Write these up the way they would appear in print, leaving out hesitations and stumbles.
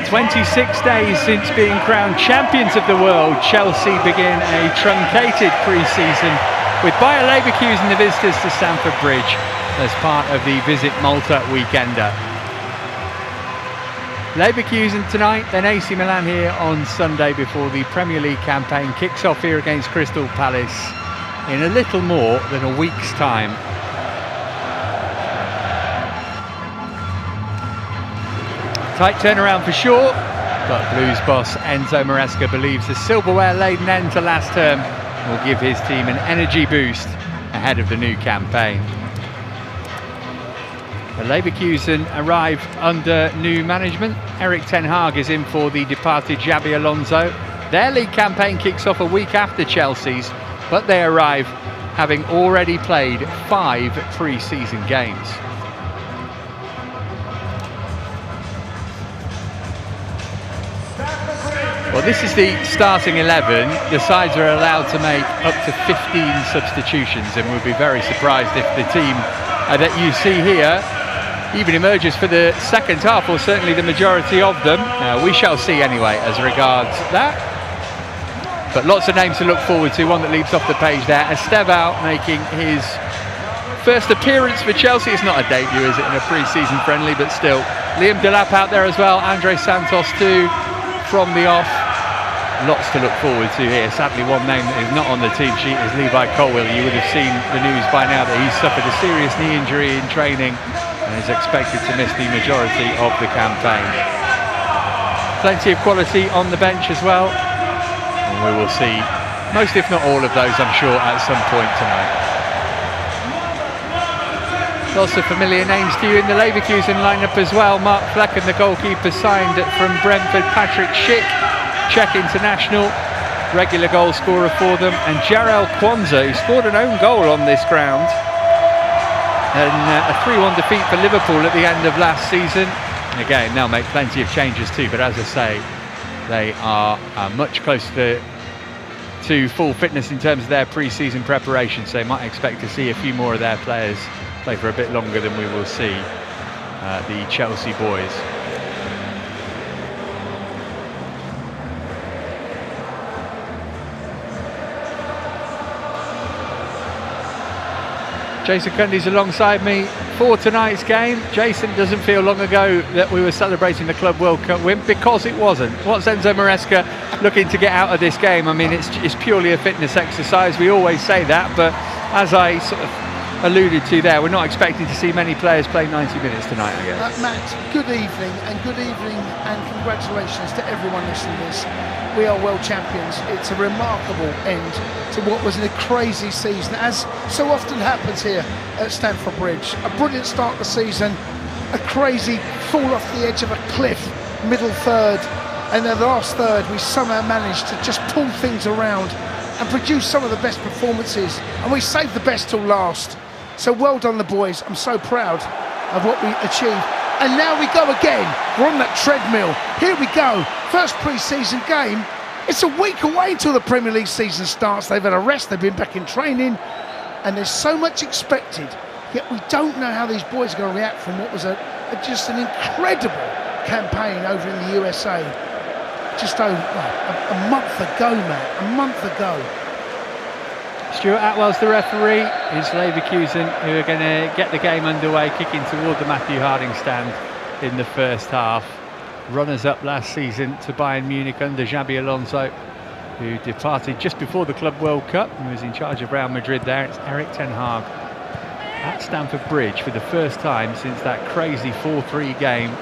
26 days since being crowned champions of the world, Chelsea begin a truncated pre-season with Bayer Leverkusen the visitors to Stamford Bridge as part of the Visit Malta weekender. Leverkusen tonight, then AC Milan here on Sunday before the Premier League campaign kicks off here against Crystal Palace in a little more than a week's time. Tight turnaround for sure, but Blues boss Enzo Maresca believes the silverware-laden end to last term will give his team an energy boost ahead of the new campaign. The Leverkusen arrive under new management. Erik ten Hag is in for the departed Xabi Alonso. Their league campaign kicks off a week after Chelsea's, but they arrive having already played 5 pre-season games. Well, this is the starting 11. The sides are allowed to make up to 15 substitutions, and we'll be very surprised if the team that you see here even emerges for the second half, or certainly the majority of them. We shall see anyway as regards that. But lots of names to look forward to. One that leaps off the page there, Estêvão making his first appearance for Chelsea. It's not a debut, is it, in a pre-season friendly, but still. Liam Delap out there as well, Andre Santos too from the off. Lots to look forward to here. Sadly, one name that is not on the team sheet is Levi Colwill. You would have seen the news by now that he's suffered a serious knee injury in training and is expected to miss the majority of the campaign. Plenty of quality on the bench as well, and we will see most if not all of those, I'm sure, at some point tonight. Lots of familiar names to you in the Leverkusen lineup as well. Mark Flecken, the goalkeeper, signed from Brentford. Patrick Schick, Czech international, regular goal scorer for them, and Jarell Quansah, who scored an own goal on this ground, and a 3-1 defeat for Liverpool at the end of last season. And again, they'll make plenty of changes too, but as I say, they are much closer to full fitness in terms of their pre-season preparation, so they might expect to see a few more of their players play for a bit longer than we will see the Chelsea boys. Jason Cundy's alongside me for tonight's game. Jason, doesn't feel long ago that we were celebrating the Club World Cup win, because it wasn't. What's Enzo Maresca looking to get out of this game? I mean, it's purely a fitness exercise. We always say that, but as I sort of alluded to there, we're not expecting to see many players play 90 minutes tonight, I guess. Matt, good evening and congratulations to everyone listening to this. We are world champions. It's a remarkable end to what was a crazy season, as so often happens here at Stamford Bridge. A brilliant start to the season, a crazy fall off the edge of a cliff, middle third, and then the last third we somehow managed to just pull things around and produce some of the best performances, and we saved the best till last. So well done the boys. I'm so proud of what we achieved. And now we go again. We're on that treadmill. Here we go. First pre-season game. It's a week away until the Premier League season starts. They've had a rest. They've been back in training. And there's so much expected. Yet we don't know how these boys are going to react from what was just an incredible campaign over in the USA. Just over a month ago, man. A month ago. Stuart Atwell's the referee. It's Leverkusen who are going to get the game underway, kicking toward the Matthew Harding stand in the first half. Runners-up last season to Bayern Munich under Xabi Alonso, who departed just before the Club World Cup and was in charge of Real Madrid there. It's Erik ten Hag at Stamford Bridge for the first time since that crazy 4-3 game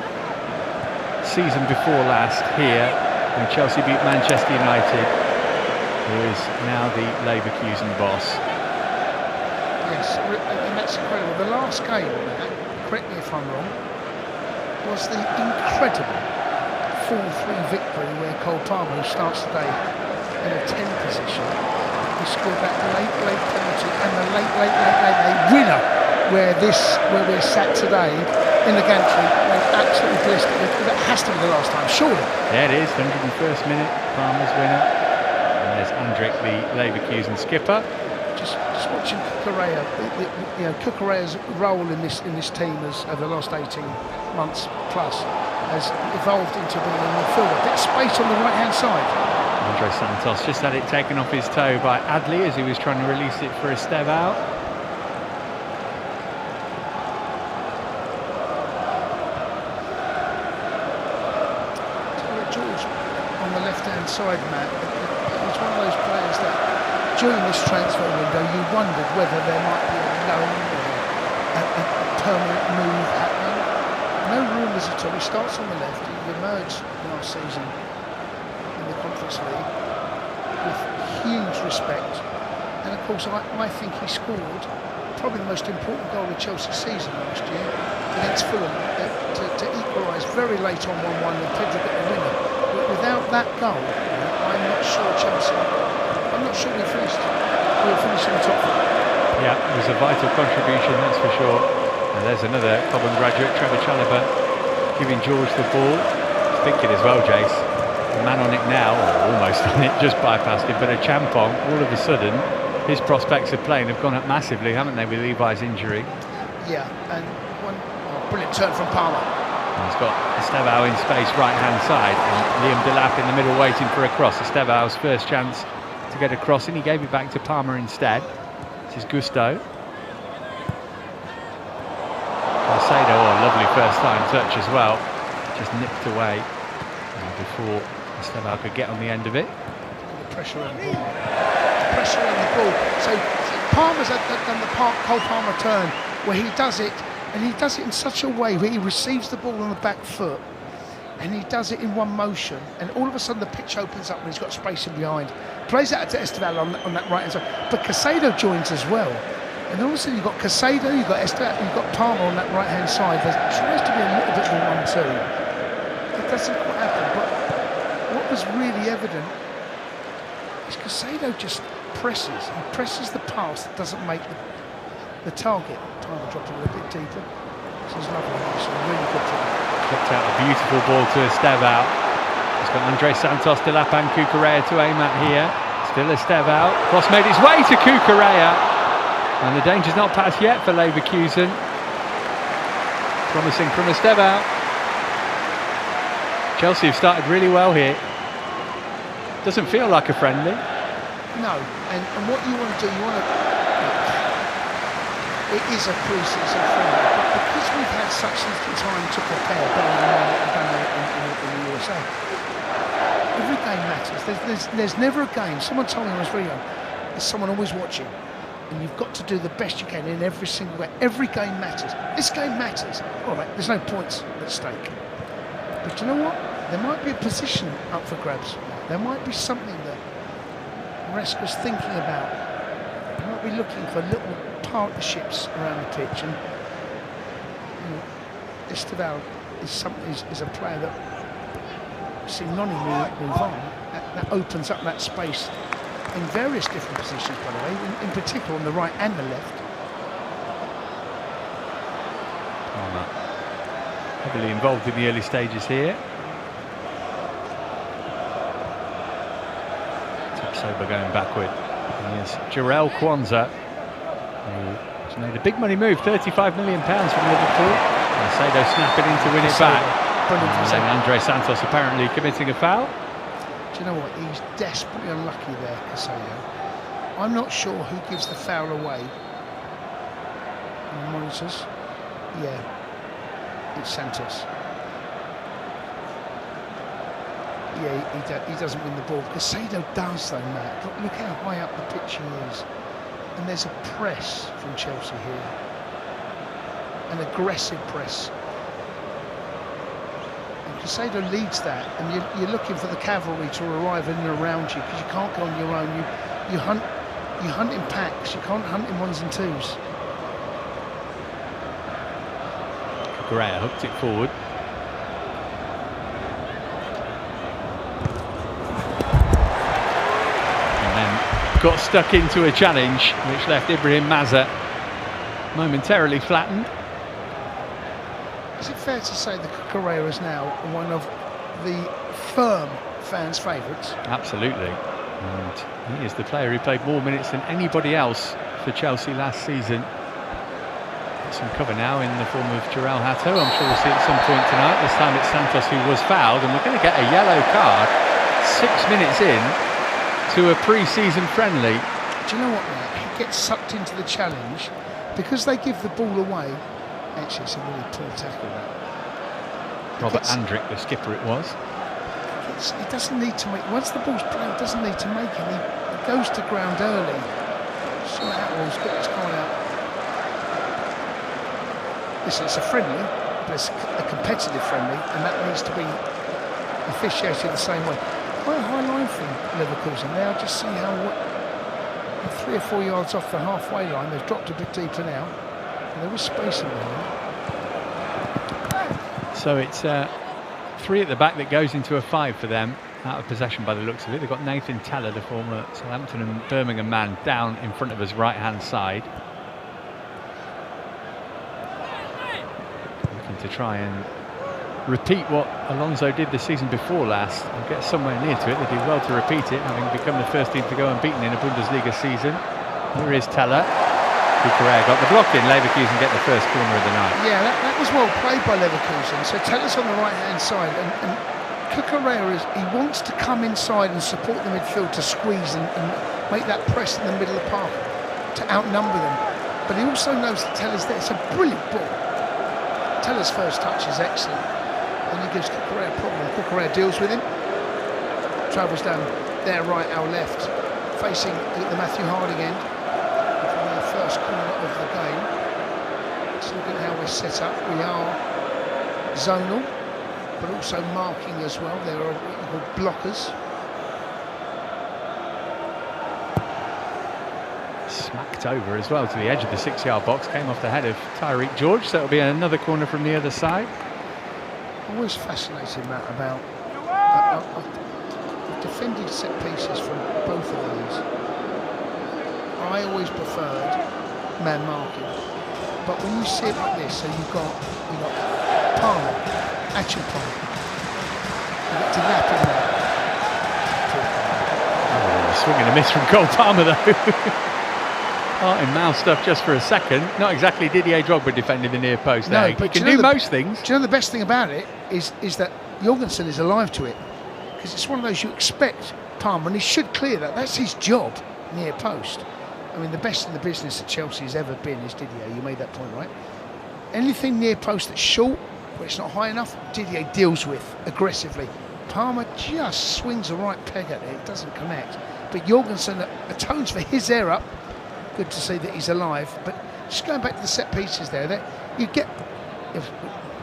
season before last here when Chelsea beat Manchester United, who is now the Leverkusen boss. Yes, and that's incredible. The last game, correct me if I'm wrong, was the incredible 4-3 victory where Cole Palmer, who starts today in a 10 position, he scored that late penalty and the late winner where we're sat today in the gantry. They've absolutely blissed it. That has to be the last time, surely. Yeah, it is. 101st minute, Palmer's winner. There's Andrik, the Leverkusen skipper. Just watching Cucurella, Cucurella's role in this team over the last 18 months plus has evolved into being a midfielder. Bit of space on the right-hand side. Andre Santos just had it taken off his toe by Adley as he was trying to release it for Estêvão. George on the left-hand side, Matt, it was one of those players that during this transfer window you wondered whether there might be a loan or a permanent move happening. No rumours at all. He starts on the left. He emerged last season in the Conference League with huge respect, and of course I think he scored probably the most important goal of Chelsea's season last year against Fulham to equalise very late on 1-1 and Pedro got the winner. But without that goal, I'm not sure we finished. We were finishing the top four. Yeah, it was a vital contribution, that's for sure. And there's another Cobham graduate, Trevor Chalobah, giving George the ball. Thinking as well, Jace, the man on it now, or almost on it, just bypassed him. But a Champong, all of a sudden, his prospects of playing have gone up massively, haven't they, with Levi's injury? Yeah, and one brilliant turn from Palmer. And he's got Estêvão in space, right-hand side, and Liam Delap in the middle waiting for a cross. Estevão's first chance to get a cross in, he gave it back to Palmer instead. This is Gusto. Caicedo, lovely first time touch as well, just nipped away before Estêvão could get on the end of it. The pressure on the ball. The pressure on the ball. So Palmer's done the Cole Palmer turn where he does it, and he does it in such a way where he receives the ball on the back foot, and he does it in one motion, and all of a sudden the pitch opens up and he's got space in behind. Plays out to Estêvão on that right hand side, but Caicedo joins as well. And all of a sudden you've got Caicedo, you've got Estêvão, you've got Palmer on that right hand side. There tries to be a little bit of a 1-2. It doesn't quite happen, but what was really evident is Caicedo just presses. He presses the pass that doesn't make the target. Time to drop it a little bit deeper. This is lovely, actually, really good job. Flipped out a beautiful ball to Estêvão. He's got Andre Santos, Delap and Cucurella to aim at here. Still Estêvão. Cross made its way to Cucurella. And the danger's not passed yet for Leverkusen. Promising from Estêvão. Chelsea have started really well here. Doesn't feel like a friendly. No, and what you want to do, it is a pre-season friendly, but because we've had such little time to prepare, better than what we've done in the USA, every game matters. There's never a game. Someone told me when I was very young, there's someone always watching, and you've got to do the best you can in every single game. Every game matters. This game matters. All right, there's no points at stake, but you know what? There might be a position up for grabs. There might be something that Maresca's thinking about. He might be looking for little partnerships around the pitch, and Estêvão is a player that we've seen Noni move on. That opens up that space in various different positions, by the way, in particular on the right and the left. Heavily involved in the early stages here. Tipsoba going backward. And yes, Jarell Kwanzaa, who has made a big money move, £35 million from Liverpool. And Caicedo snapping in to win it back. And Andre Santos apparently committing a foul. Do you know what? He's desperately unlucky there, Caicedo. I'm not sure who gives the foul away. On the monitors. Yeah, it's Santos. Yeah, he doesn't win the ball. Caicedo does though, Matt. Look how high up the pitch he is. And there's a press from Chelsea here. An aggressive press. And Caicedo leads that, and you're looking for the cavalry to arrive in and around you, because you can't go on your own. You hunt in packs, you can't hunt in ones and twos. Correa hooked it forward. Got stuck into a challenge which left Ibrahim Maza momentarily flattened. Is it fair to say that Correa is now one of the firm fans' favourites? Absolutely, and he is the player who played more minutes than anybody else for Chelsea last season. some cover now in the form of João. I'm sure we'll see it at some point tonight. This time it's Santos who was fouled, and we're going to get a yellow card 6 minutes in to a pre-season friendly. Do you know what, mate? He gets sucked into the challenge because they give the ball away. Actually, it's a really poor tackle, that. Robert Andrick, the skipper, it was. He doesn't need to make, once the ball's played, he doesn't need to make it. He goes to ground early. Sort out what's got his card out. Listen, it's a friendly, but it's a competitive friendly, and that needs to be officiated the same way. Quite a high line from Leverkusen. Now just see how 3 or 4 yards off the halfway line, they've dropped a bit deeper now, and there is space in there. So it's 3 at the back that goes into a 5 for them, out of possession by the looks of it. They've got Nathan Teller, the former Southampton and Birmingham man, down in front of us right-hand side. Looking to try and repeat what Alonso did the season before last and get somewhere near to it. They do well to repeat it, having become the first team to go unbeaten in a Bundesliga season. Here is Teller. Cucurella got the block in. Leverkusen get the first corner of the night. Yeah, that was well played by Leverkusen. So Teller's on the right-hand side, and Cucurella he wants to come inside and support the midfield to squeeze and make that press in the middle of the park to outnumber them. But he also knows that Teller's there. It's a brilliant ball. Teller's first touch is excellent. And he gives Cucurella a problem. Cucurella deals with him. Travels down their right, our left, facing the Matthew Harding end. From the first corner of the game. Just look at how we're set up. We are zonal, but also marking as well. There are what you call blockers. Smacked over as well to the edge of the 6-yard box. Came off the head of Tyreek George, so it'll be another corner from the other side. Always fascinating, Matt, about I've defended set pieces from both of these. I always preferred man marking, but when you see it like this, so you've got Palmer, actual Palmer, you've got Delap in there. Oh, swing and a miss from Cole Palmer though. Heart in mouth stuff just for a second. Not exactly Didier Drogba defending the near post there. No, but he can do most things. Do you know the best thing about it is that Jorgensen is alive to it, because it's one of those you expect Palmer, and he should clear that. That's his job, near post. I mean, the best in the business that Chelsea has ever been is Didier. You made that point, right? Anything near post that's short, but it's not high enough, Didier deals with aggressively. Palmer just swings the right peg at it. It doesn't connect. But Jorgensen atones for his error. Good to see that he's alive. But just going back to the set pieces there, that you get,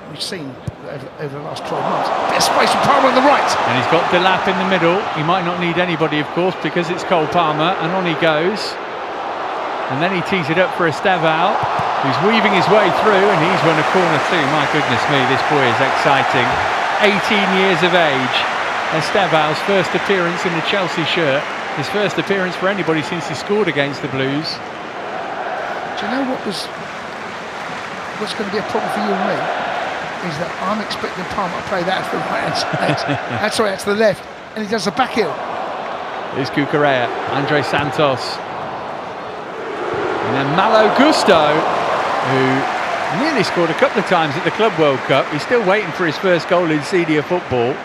we've seen over the last 12 months, a bit of space for Palmer on the right. And he's got Delap in the middle. He might not need anybody, of course, because it's Cole Palmer, and on he goes. And then he tees it up for Estêvão, who's weaving his way through, and he's run a corner too. My goodness me, this boy is exciting. 18 years of age. Estêvão's first appearance in the Chelsea shirt. His first appearance for anybody since he scored against the Blues. Do you know what's going to be a problem for you and me? Is that I'm expecting Palmer to play that to the right hand side. That's right, that's the left. And he does the back heel. Here's Cucurella, Andre Santos. And then Malo Gusto, who nearly scored a couple of times at the Club World Cup. He's still waiting for his first goal in senior football.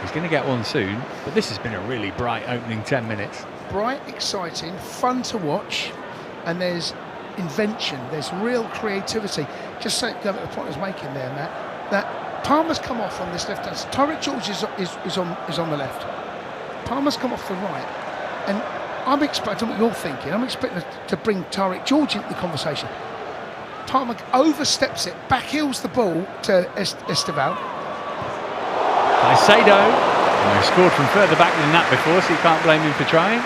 He's going to get one soon, but this has been a really bright opening 10 minutes. Bright, exciting, fun to watch, and there's invention, there's real creativity. Just so go back to the point I was making there, Matt, that Palmer's come off on this left hand side. Tyreek George is on the left. Palmer's come off the right, and I'm expecting what you're thinking. I'm expecting to bring Tyreek George into the conversation. Palmer oversteps it, back heels the ball to Estêvão. Caicedo, who scored from further back than that before, so you can't blame him for trying.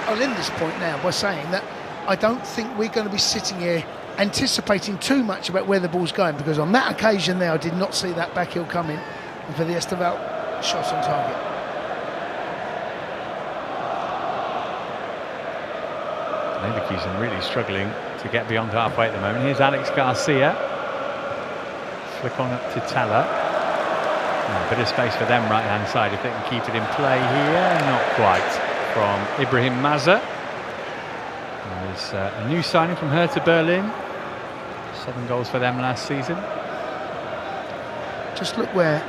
I'll end this point now by saying that I don't think we're going to be sitting here anticipating too much about where the ball's going, because on that occasion there I did not see that back heel coming, and for the Estêvão shot on target. Leverkusen really struggling to get beyond halfway at the moment. Here's Alex Garcia. Flick on up to Teller. A bit of space for them right hand side if they can keep it in play here. Not quite from Ibrahim Maza. There's a new signing from Hertha Berlin. 7 goals for them last season. Just look where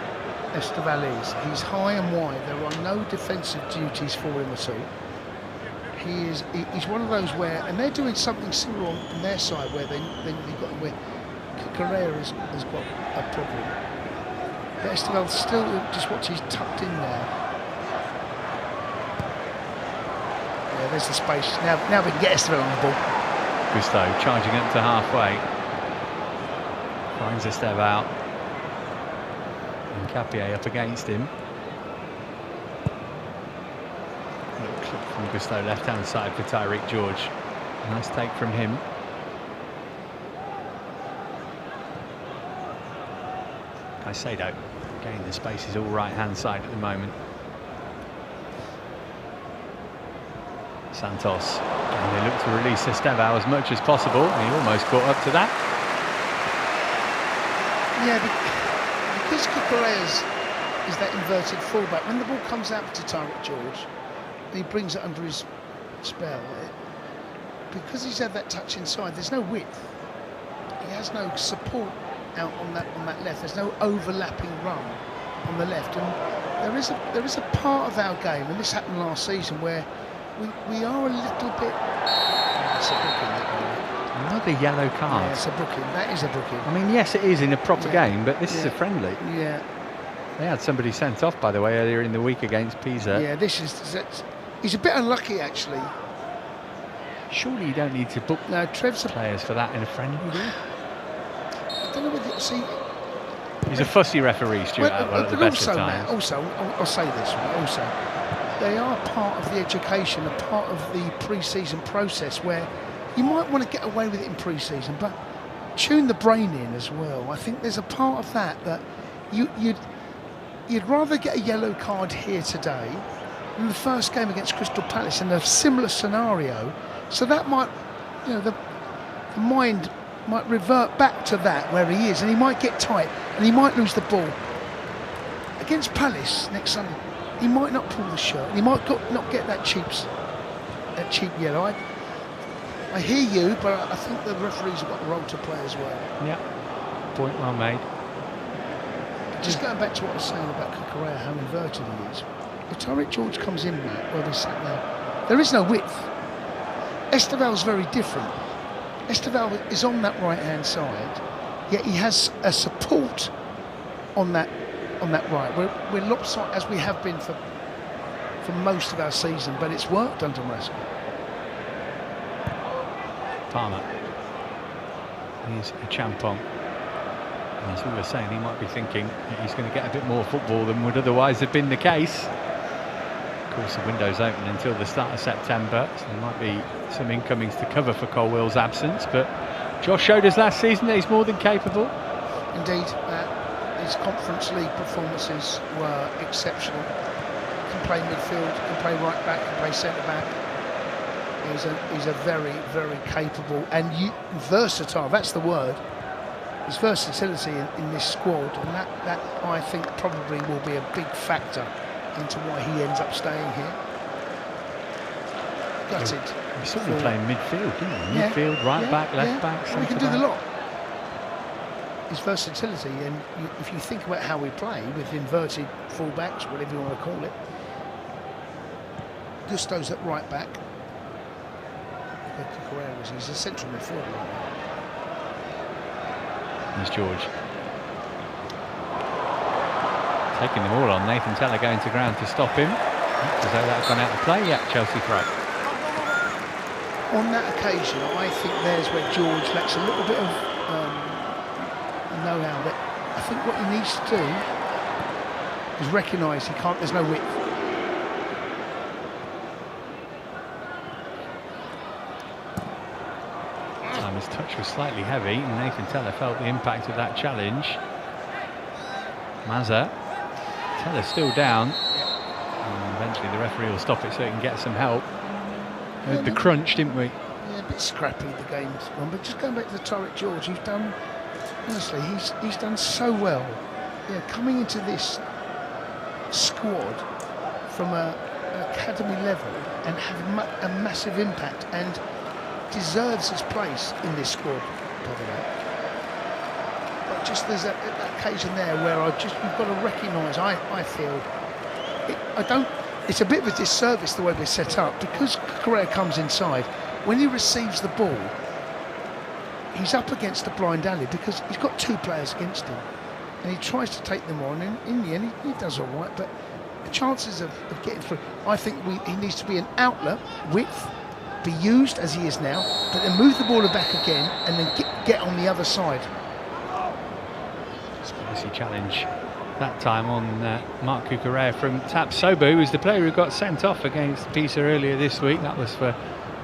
Estêvão is. He's high and wide. There are no defensive duties for him at all. He's one of those where, and they're doing something similar on their side where they've got where Correa has got a problem. But Estêvão still, just watch, he's tucked in there. Yeah, there's the space. Now we can get Estêvão on the ball. Gusto charging up to halfway. Finds Estêvão. And Capier up against him. Clip from Gusto, left-hand side for Tyreek George. Nice take from him. Caicedo, again the space is all right-hand side at the moment. Santos, and they look to release Estêvão as much as possible, and he almost caught up to that. Yeah, because Correa's is that inverted fullback. When the ball comes out to Tyreek George, he brings it under his spell. Because he's had that touch inside, there's no width. He has no support out on that left. There's no overlapping run on the left, and there is a part of our game, and this happened last season, where we are a little bit. It's a booking. Another yellow card. Yeah, it's a booking. That is a booking. I mean, yes, it is in a proper game, but this is a friendly. Yeah. They had somebody sent off, by the way, earlier in the week against Pisa. Yeah, he's a bit unlucky, actually. Surely you don't need to book Trev's players for that in a friendly. I don't know whether he's a fussy referee, Stuart. At the best of times. Also, I'll say this. Also, they are part of the education, a part of the pre-season process where you might want to get away with it in pre-season, but tune the brain in as well. I think there's a part of that you'd rather get a yellow card here today than the first game against Crystal Palace in a similar scenario. So that might, the mind might revert back to that where he is, and he might get tight, and he might lose the ball. Against Palace next Sunday, he might not pull the shirt. He might not get that cheap yellow. I hear you, but I think the referees have got a role to play as well. Yeah, point well made. Just going back to what I was saying about Correa, how inverted he is. If Tyreek George comes in there, where they sat there, there is no width. Estêvão's very different. Estêvão is on that right-hand side, yet he has a support on that right. We're lopsided as we have been for most of our season, but it's worked under Maresca. Palmer. He's a champon. And as we were saying, he might be thinking that he's going to get a bit more football than would otherwise have been the case. Of course, the window's open until the start of September, so there might be some incomings to cover for Colwell's absence, but Josh showed us last season that he's more than capable. Indeed, his Conference League performances were exceptional. Can play midfield, can play right back, can play centre back. He's a very, very capable and versatile, that's the word. His versatility in this squad, and that I think probably will be a big factor into why he ends up staying here. Gutted. He sort of playing midfield, didn't he? Midfield, right back, left back, centre back. He can do the lot. His versatility, and if you think about how we play with inverted fullbacks, whatever you want to call it, Gusto's at right back. He's a central midfielder. There's George. Taking them all on. Nathan Teller going to ground to stop him. As though that's gone out of play. Yeah, Chelsea throw. On that occasion, I think there's where George lacks a little bit of know-how. That I think what he needs to do is recognise there's no width. His touch was slightly heavy, and Nathan Teller felt the impact of that challenge. Mazza. Teller's still down. And eventually the referee will stop it so he can get some help. We had the crunch, didn't we? Yeah, a bit scrappy the game's gone, but just going back to the Tyreek George, he's done so well. Yeah, coming into this squad from an academy level and having a massive impact, and deserves his place in this squad, by the way. just there's that occasion there where we've got to recognise. I feel it's a bit of a disservice the way we're set up, because Correa comes inside. When he receives the ball, he's up against a blind alley because he's got two players against him, and he tries to take them on, and in the end he does all right, but the chances of getting through, I think he needs to be an outlet, width, be used as he is now, but then move the ball back again and then get on the other side. Spicy challenge that time on Marc Cucurella from Tapsoba, who was the player who got sent off against Pisa earlier this week. That was for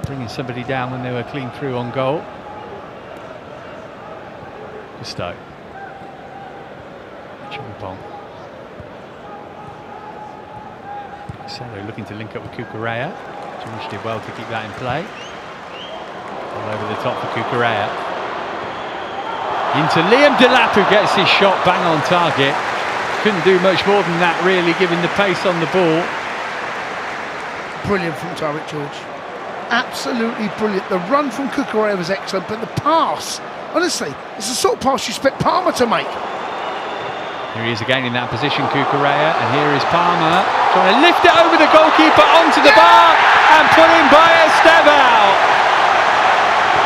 bringing somebody down when they were clean through on goal. Gusto. Champong. Salo looking to link up with Cucurella. George did well to keep that in play. All over the top for Cucurella. Into Liam Delap, who gets his shot bang on target. Couldn't do much more than that, really, given the pace on the ball. Brilliant from Tariq George. Absolutely brilliant. The run from Cucurella was excellent, but the pass, honestly, it's the sort of pass you expect Palmer to make. Here he is again in that position, Cucurella, and here is Palmer trying to lift it over the goalkeeper onto the bar and put in by Estêvão.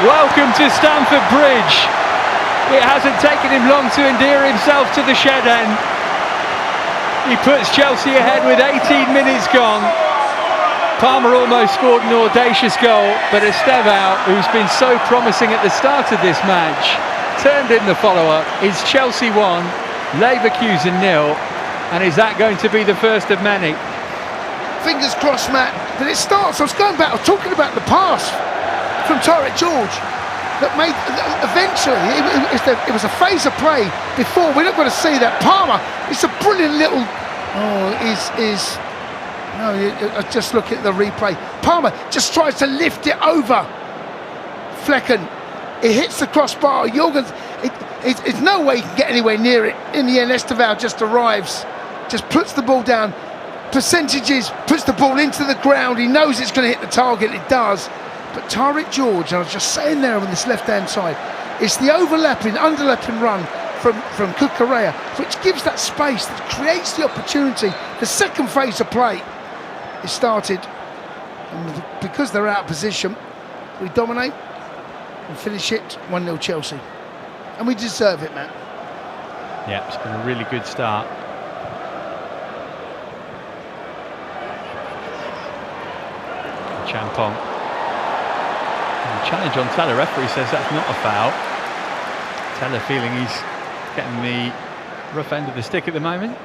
Welcome to Stamford Bridge. It hasn't taken him long to endear himself to the shed end. He puts Chelsea ahead with 18 minutes gone. Palmer almost scored an audacious goal, but Estêvão, who's been so promising at the start of this match, turned in the follow-up. Is Chelsea 1, Leverkusen 0, and is that going to be the first of many? Fingers crossed, Matt, but it starts. I was talking about the pass from Tariq George that made, eventually, it was a phase of play before. We're not going to see that. Palmer, it's a brilliant little, just look at the replay. Palmer just tries to lift it over Flecken. It hits the crossbar. Jorgens, it's no way he can get anywhere near it. In the end, Estêvão just arrives, just puts the ball down, percentages, puts the ball into the ground. He knows it's going to hit the target. It does. But Tariq George, I was just saying there on this left-hand side, it's the underlapping run from Cucurella, which gives that space, that creates the opportunity. The second phase of play is started, and because they're out of position, we dominate and finish it 1-0 Chelsea. And we deserve it, Matt. Yeah, it's been a really good start. Champong. Challenge on Teller. Referee says that's not a foul. Teller feeling he's getting the rough end of the stick at the moment.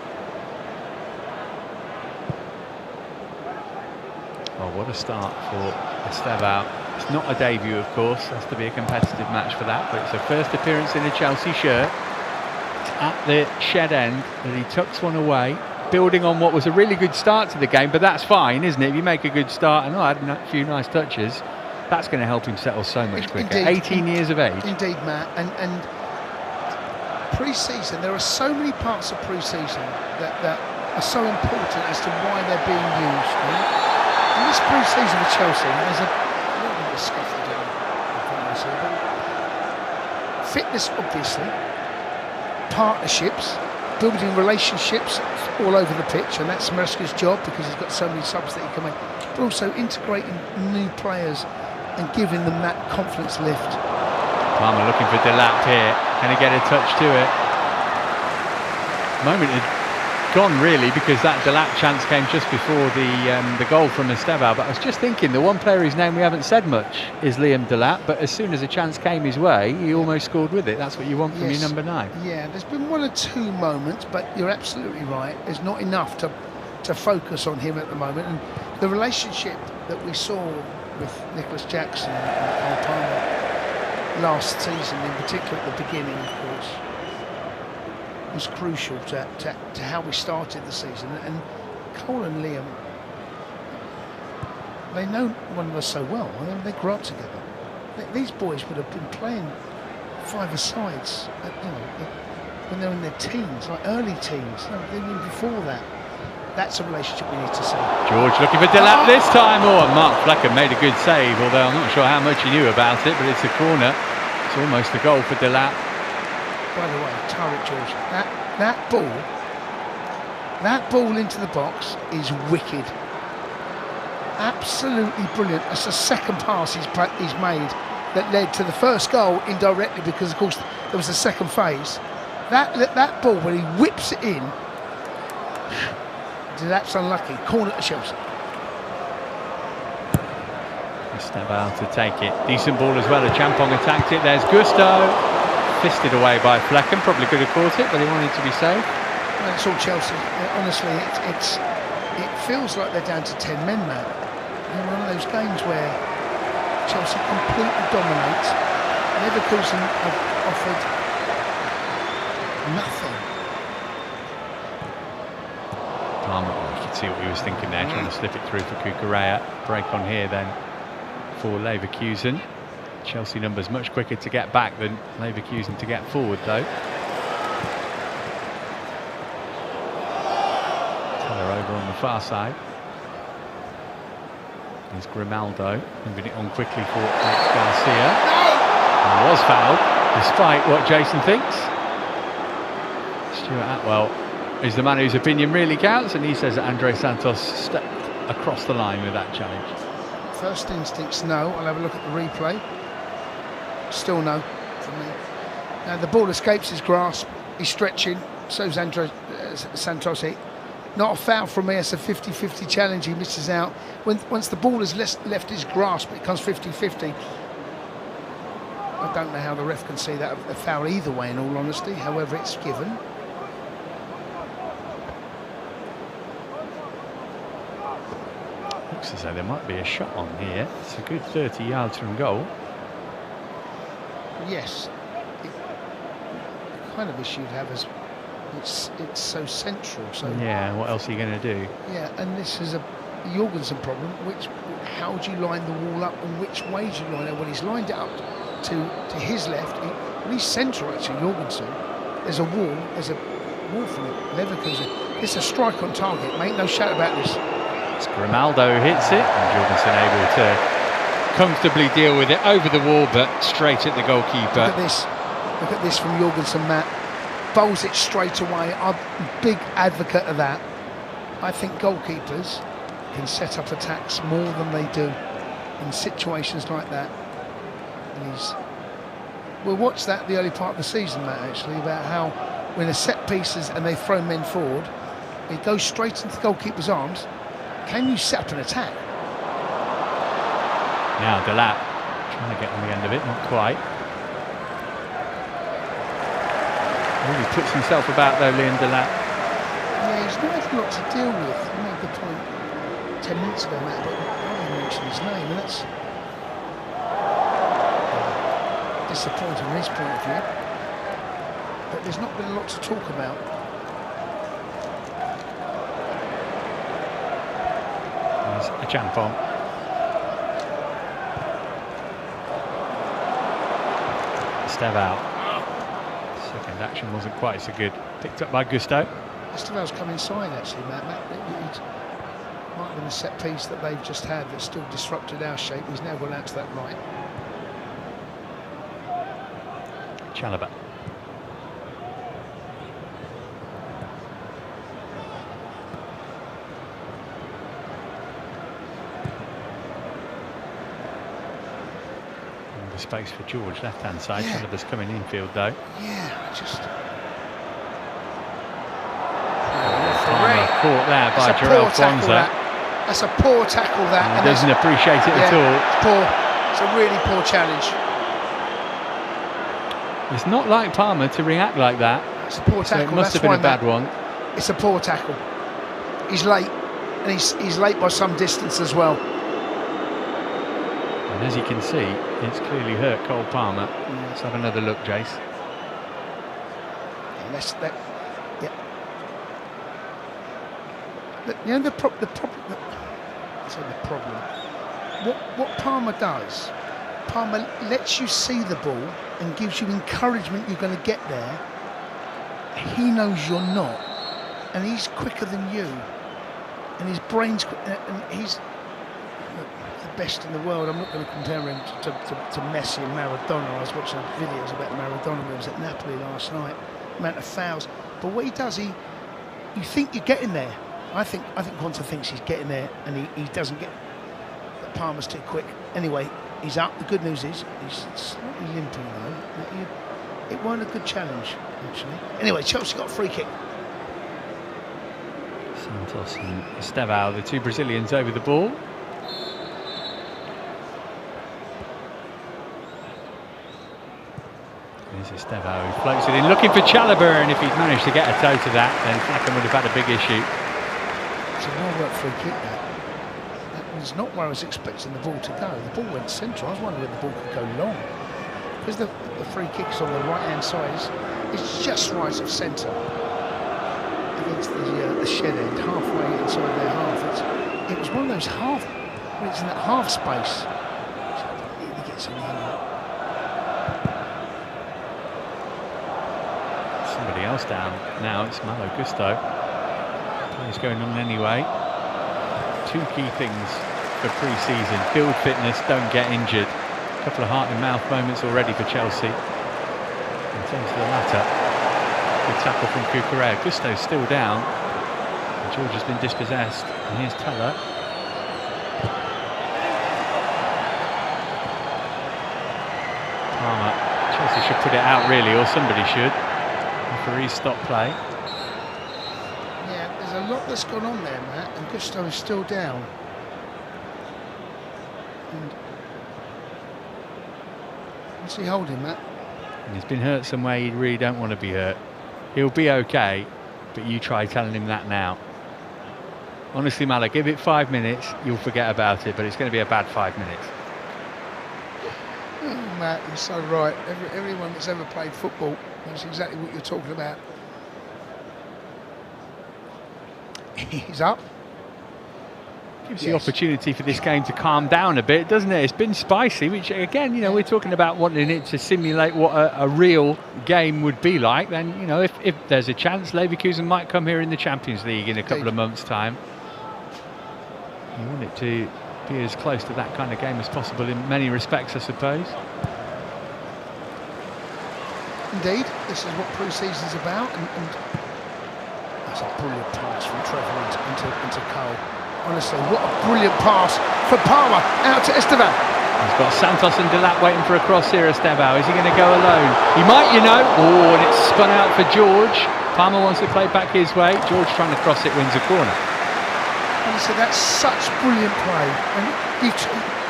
Oh, what a start for Estêvão. It's not a debut, of course. It has to be a competitive match for that, but it's a first appearance in a Chelsea shirt. It's at the shed end, and he tucks one away, building on what was a really good start to the game, but that's fine, isn't it? If you make a good start and had a few nice touches, that's going to help him settle so much quicker. Indeed, 18 years of age. Indeed, Matt. And pre-season, there are so many parts of pre-season that are so important as to why they're being used. In this pre-season with Chelsea, there's a little bit of scaffolding, fitness, obviously, partnerships, building relationships all over the pitch, and that's Maresca's job because he's got so many subs that he can make, but also integrating new players and giving them that confidence lift. Palmer looking for Delap here. Can he get a touch to it? Moment had gone really, because that Delap chance came just before the goal from Estêvão. But I was just thinking, the one player whose name we haven't said much is Liam Delap, but as soon as a chance came his way, he almost scored with it. That's what you want from your number 9. Yeah, there's been one or two moments, but you're absolutely right. There's not enough to focus on him at the moment. And the relationship that we saw with Nicholas Jackson and Cole Palmer last season, in particular at the beginning, of course, was crucial to how we started the season. And Cole and Liam, they know one another so well. I mean, they grew up together. These boys would have been playing five-a-sides, when they're in their teens, like early teens, even before that. That's a relationship we need to see. George looking for Delap this time. And Mark Flecken made a good save, although I'm not sure how much he knew about it, but it's a corner. It's almost a goal for Delap. By the way, Tyreek George, that ball into the box is wicked. Absolutely brilliant. That's the second pass he's made that led to the first goal indirectly, because of course there was a second phase. That ball, when he whips it in, that's unlucky. Corner to Chelsea. Estêvão to take it. Decent ball as well. Champong attacked it. There's Gusto. Fisted away by Flecken. Probably could have caught it, but he wanted to be safe. Well, it's all Chelsea. Honestly, it feels like they're down to 10 men, Matt. In one of those games where Chelsea completely dominate. Leverkusen have offered nothing. You could see what he was thinking there, trying to slip it through for Cucurella. Break on here then for Leverkusen. Chelsea numbers much quicker to get back than Leverkusen to get forward, though. Teller over on the far side. There's Grimaldo moving it on quickly for Alex Garcia. And was fouled, despite what Jason thinks. Stuart Atwell is the man whose opinion really counts, and he says that Andre Santos stepped across the line with that challenge. First instinct's no. I'll have a look at the replay. Still no for me. Now the ball escapes his grasp. He's stretching. So's Andre Santos. Not a foul from me. It's a 50-50 challenge. He misses out. Once the ball has left his grasp, it comes 50-50. I don't know how the ref can see that a foul either way, in all honesty. However, it's given. Looks as though there might be a shot on here. It's a good 30 yards from goal. Yes. The kind of issue you'd have is it's so central. So yeah, what else are you going to do? Yeah, and this is a Jorgensen problem. How do you line the wall up, and which way do you line it? When he's lined it up to his left, when he's central actually, Jorgensen, there's a wall from Leverkusen. It's a strike on target, mate. No shout about this. It's Grimaldo who hits it, and Jorgensen able to comfortably deal with it over the wall, but straight at the goalkeeper. Look at this from Jorgensen, Matt. Bowls it straight away. I'm a big advocate of that. I think goalkeepers can set up attacks more than they do in situations like that. And we'll watch that the early part of the season, Matt, actually, about how when a set pieces and they throw men forward, it goes straight into the goalkeeper's arms. Can you set up an attack? Now Delat trying to get on the end of it, not quite. Really puts himself about though, Liam Delat. Yeah, he's not had a lot to deal with. I made the point 10 minutes ago, Matt, but I didn't mention his name, and that's disappointing from his point of view. But there's not been a lot to talk about. There's a Champong. Estêvão. Second action wasn't quite so good. Picked up by Gusto. Estêvão's come inside actually, Matt. It might have been a set piece that they've just had that still disrupted our shape. He's now gone out to that right. Chalobah. Space for George, left-hand side. Yeah. Chalobah's coming infield though. Yeah, just caught there by Jarell Kwanzaa. That's a poor tackle, that. And he doesn't appreciate it at all. It's poor. It's a really poor challenge. It's not like Palmer to react like that. It's a poor tackle. So it must have been a bad one. It's a poor tackle. He's late, and he's late by some distance as well. And as you can see, it's clearly hurt Cole Palmer. Let's have another look, Jace. Yeah. You know the problem. What Palmer does, Palmer lets you see the ball and gives you encouragement you're going to get there. He knows you're not, and he's quicker than you, and his brain's quick, and he's. the best in the world. I'm not going to compare him to Messi and Maradona. I was watching videos about Maradona when he was at Napoli last night. Amount of fouls, but what he does, you think you're getting there. I think Quanta thinks he's getting there, and he doesn't get. The Palmer's too quick. Anyway, he's up. The good news is he's slightly limping though. It weren't a good challenge actually. Anyway, Chelsea got a free kick. Santos and Estêvão, the two Brazilians over the ball. There's Estêvão who floats it in, looking for Chalobah, and if he'd managed to get a toe to that, then Fulham would have had a big issue. It's a well-worked free kick that. That was not where I was expecting the ball to go. The ball went central. I was wondering whether the ball could go long. Because the free kick's on the right-hand side, it's just right of centre. Against the shed end, halfway inside their half. It was one of those half, when it's in that half space. He gets on the end. Somebody else down now, it's Malo Gusto. Play's going on anyway. Two key things for pre-season: build fitness, don't get injured. A couple of heart and mouth moments already for Chelsea. In terms of the latter, good tackle from Cucurella. Gusto's still down. And George has been dispossessed. And here's Teller. Palmer. Chelsea should put it out really, or somebody should. Referee stop play. Yeah, there's a lot that's gone on there, Matt, and Gusto is still down. And what's he holding, Matt? He's been hurt somewhere you really don't want to be hurt. He'll be okay, but you try telling him that now. Honestly, Mala, give it 5 minutes, you'll forget about it, but it's going to be a bad 5 minutes. Oh, Matt, you're so right. Everyone that's ever played football knows exactly what you're talking about. He's up. Gives the opportunity for this game to calm down a bit, doesn't it? It's been spicy, which again, you know, we're talking about wanting it to simulate what a real game would be like. Then, you know, if there's a chance, Leverkusen might come here in the Champions League in a couple of months' time. You want it to be as close to that kind of game as possible in many respects, I suppose. Indeed, this is what pre-season's about, and that's a brilliant pass from Trevor into Cole. Honestly, what a brilliant pass for Palmer out to Estêvão. He's got Santos and Delap waiting for a cross here, Estêvão. Is he going to go alone? He might, you know. Oh, and it's spun out for George. Palmer wants to play back his way. George trying to cross it, wins a corner. Honestly, that's such brilliant play. And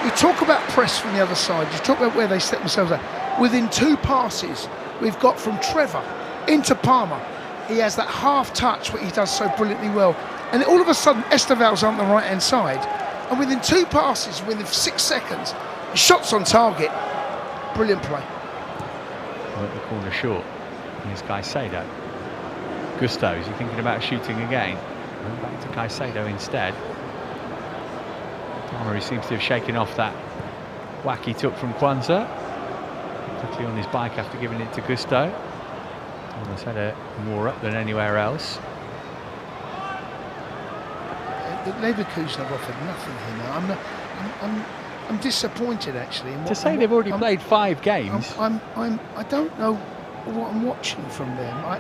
you talk about press from the other side. You talk about where they set themselves up. Within two passes, we've got from Trevor into Palmer. He has that half touch, what he does so brilliantly well. And all of a sudden, Estevão's on the right-hand side. And within two passes, within 6 seconds, shots on target. Brilliant play. At the corner short. Here's Caicedo. Gusto, is he thinking about shooting again? And back to Caicedo instead. Palmer, he seems to have shaken off that whack he took from Kwanzaa. Quickly on his bike after giving it to Gusto. Palmer's had a more up than anywhere else. Leverkusen have offered nothing here now. I'm disappointed actually. To say they've already played 5 games. I don't know what I'm watching from them. I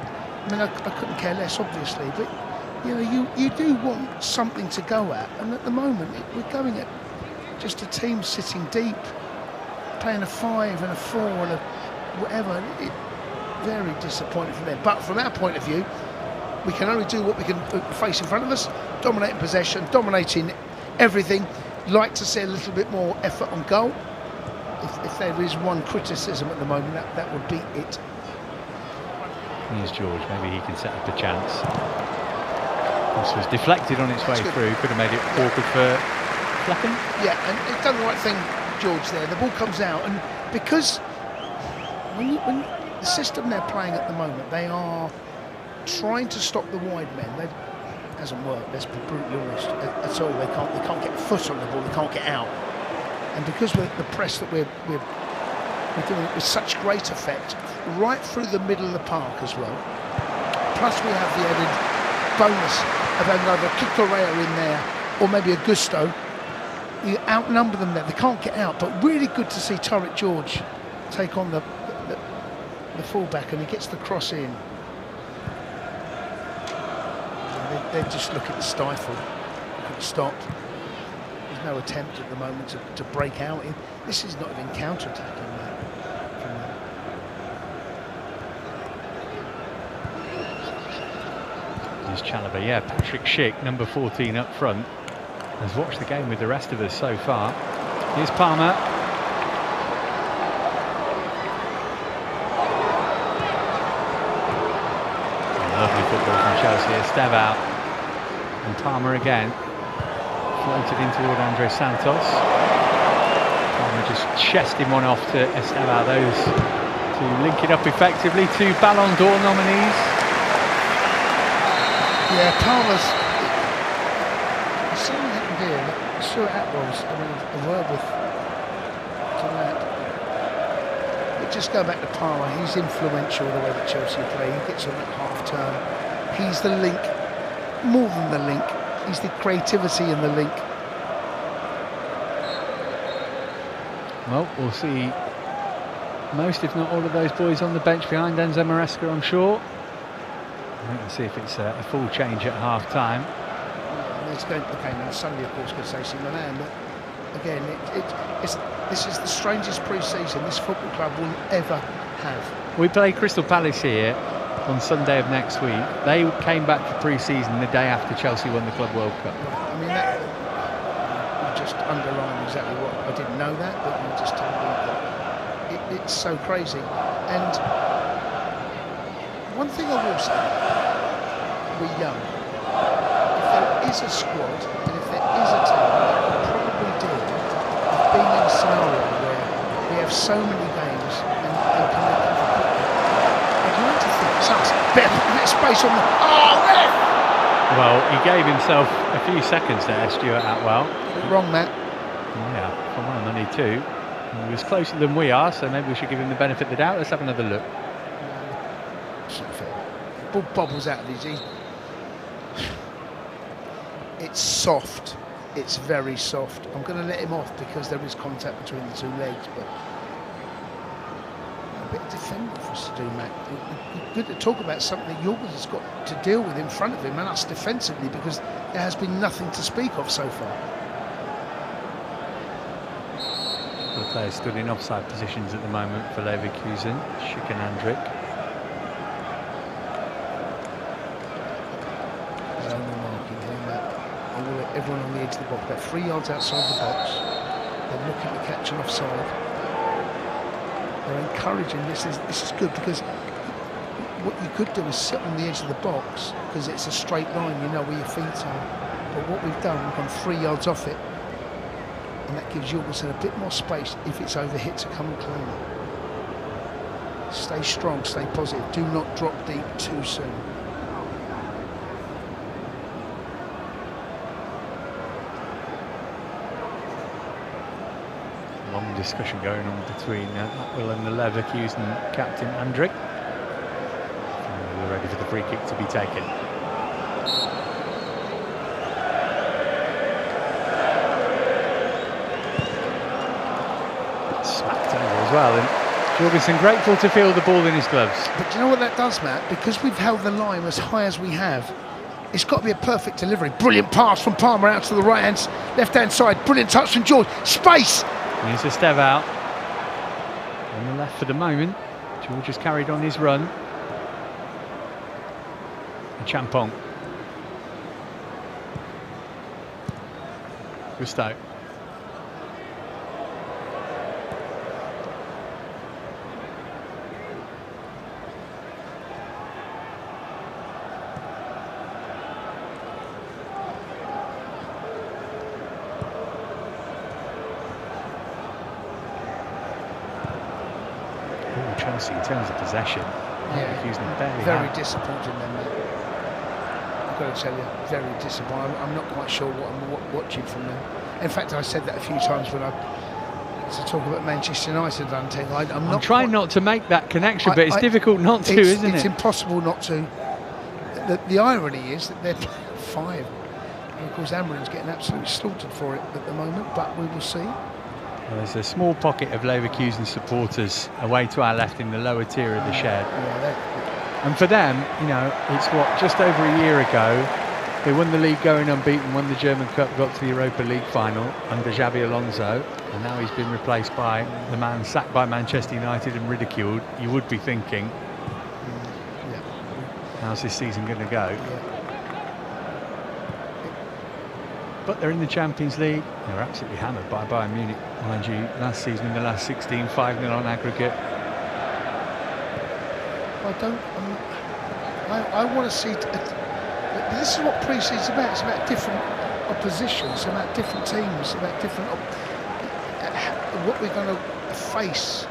mean, I couldn't care less, obviously, but you know, you do want something to go at, and at the moment we're going at just a team sitting deep, playing a 5 and a 4 and a whatever. Very disappointing for them. But from our point of view, we can only do what we can face in front of us, dominating possession, dominating everything. Like to see a little bit more effort on goal. If there is one criticism at the moment, that would be it. Here's George, maybe he can set up a chance. This was deflected on its way through, could have made it awkward for Fulham. Yeah, and he's done the right thing, George, there. The ball comes out, and because when the system they're playing at the moment, they are trying to stop the wide men. It hasn't worked, let's be brutally honest, at all. They can't get a foot on the ball, they can't get out. And because the press that we're doing it with such great effect, right through the middle of the park as well. Plus we have the added bonus of having either Cucurella in there or maybe a Gusto. You outnumber them there. They can't get out. But really good to see Turret George take on the fullback, and he gets the cross in. They're just looking to stifle, looking to stop. There's no attempt at the moment to break out. This is not even counter-attacking from them. Here's Chalobah, yeah, Patrick Schick, number 14 up front, has watched the game with the rest of us so far. Here's Palmer. Lovely football from Chelsea. Estêvão and Palmer again. Floated in toward Andre Santos. Palmer just chesting one off to Estêvão. Those two link it up effectively. Two Ballon d'Or nominees. Yeah, Palmer's. Something happened here. Stuart Atwell's having a word with tonight. But just go back to Palmer. He's influential the way that Chelsea play. He gets on that half turn. He's the link, more than the link. He's the creativity in the link. Well, we'll see most, if not all, of those boys on the bench behind Enzo Maresca, I'm sure. We'll see if it's a full change at half-time. It's going to okay, now Sunday, of course, could say Milan, but again, this is the strangest pre-season this football club will ever have. We play Crystal Palace here on Sunday of next week. They came back for pre-season the day after Chelsea won the Club World Cup. I mean, that you just underlined exactly what I didn't know that, but you just told me that it's so crazy. And one thing I will say, we're young. If there is a squad, and if there is a team that could probably do it, I've been in a scenario where we have so many games and can recover quickly. I'd like to think it's us. Better space on the... Oh, ref! Well, he gave himself a few seconds there, Stuart Atwell. Wrong, Matt. Yeah, come on, only two. He was closer than we are, so maybe we should give him the benefit of the doubt. Let's have another look. It's not fair. Ball bobbles out of his... It's soft. It's very soft. I'm going to let him off because there is contact between the two legs, but a bit of defending for us to do, Matt. It's good to talk about something that Jorgen has got to deal with in front of him and us defensively, because there has been nothing to speak of so far. The players stood in offside positions at the moment for Leverkusen. Schick and Andrik. Everyone on the edge of the box, about 3 yards outside the box. They're looking to catch an offside. They're encouraging. This is good, because what you could do is sit on the edge of the box because it's a straight line, you know where your feet are. But what we've done, we've gone 3 yards off it, and that gives Jorgensen a bit more space if it's overhit to come and claim it. Stay strong, stay positive. Do not drop deep too soon. Long discussion going on between Atwell and the Leverkusen captain Andrik. We're ready for the free kick to be taken. Smacked over as well, and Jorgensen grateful to feel the ball in his gloves. But do you know what that does, Matt? Because we've held the line as high as we have, it's got to be a perfect delivery. Brilliant pass from Palmer out to the left-hand side. Brilliant touch from George. Space! Here's Estêvão on the left for the moment. George has carried on his run. Champong. Gusto. Chelsea in terms of possession, very disappointing then, mate. I've got to tell you, very disappointing. I'm not quite sure what I'm watching from them. In fact, I said that a few times when I talk about Manchester United. I'm trying not to make that connection, but it's difficult not to, isn't it? It's impossible not to. The irony is that they're 5 And of course, Amorim's getting absolutely slaughtered for it at the moment, but we will see. Well, there's a small pocket of Leverkusen supporters away to our left in the lower tier of the shed. And for them, you know, it's what, just over a year ago, they won the league going unbeaten, won the German Cup, got to the Europa League final under Xabi Alonso, and now he's been replaced by the man sacked by Manchester United and ridiculed. You would be thinking, how's this season going to go? But they're in the Champions League. They were absolutely hammered by Bayern Munich, mind you, last season in the last 16, 5-0 on aggregate. I want to see. This is what pre-season's about. It's about different oppositions, about different teams, about different what we're going to face.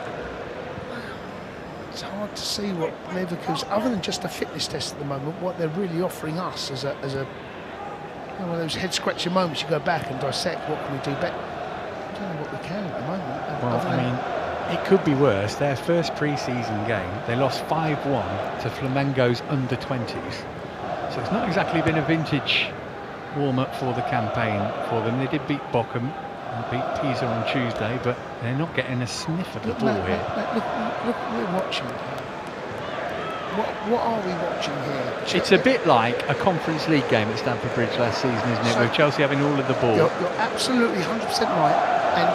It's hard to see what Leverkusen, other than just a fitness test at the moment, what they're really offering us as a one of those head-scratching moments. You go back and dissect what can we do better. I don't know what we can at the moment. Well, I mean, it could be worse. Their first pre-season game, they lost 5-1 to Flamengo's under-20s. So it's not exactly been a vintage warm-up for the campaign for them. They did beat Bochum and beat Pisa on Tuesday, but they're not getting a sniff of the ball here. Look, we're watching. What are we watching here? It's a bit like a Conference League game at Stamford Bridge last season, isn't it? With Chelsea having all of the ball. You're absolutely 100% right. And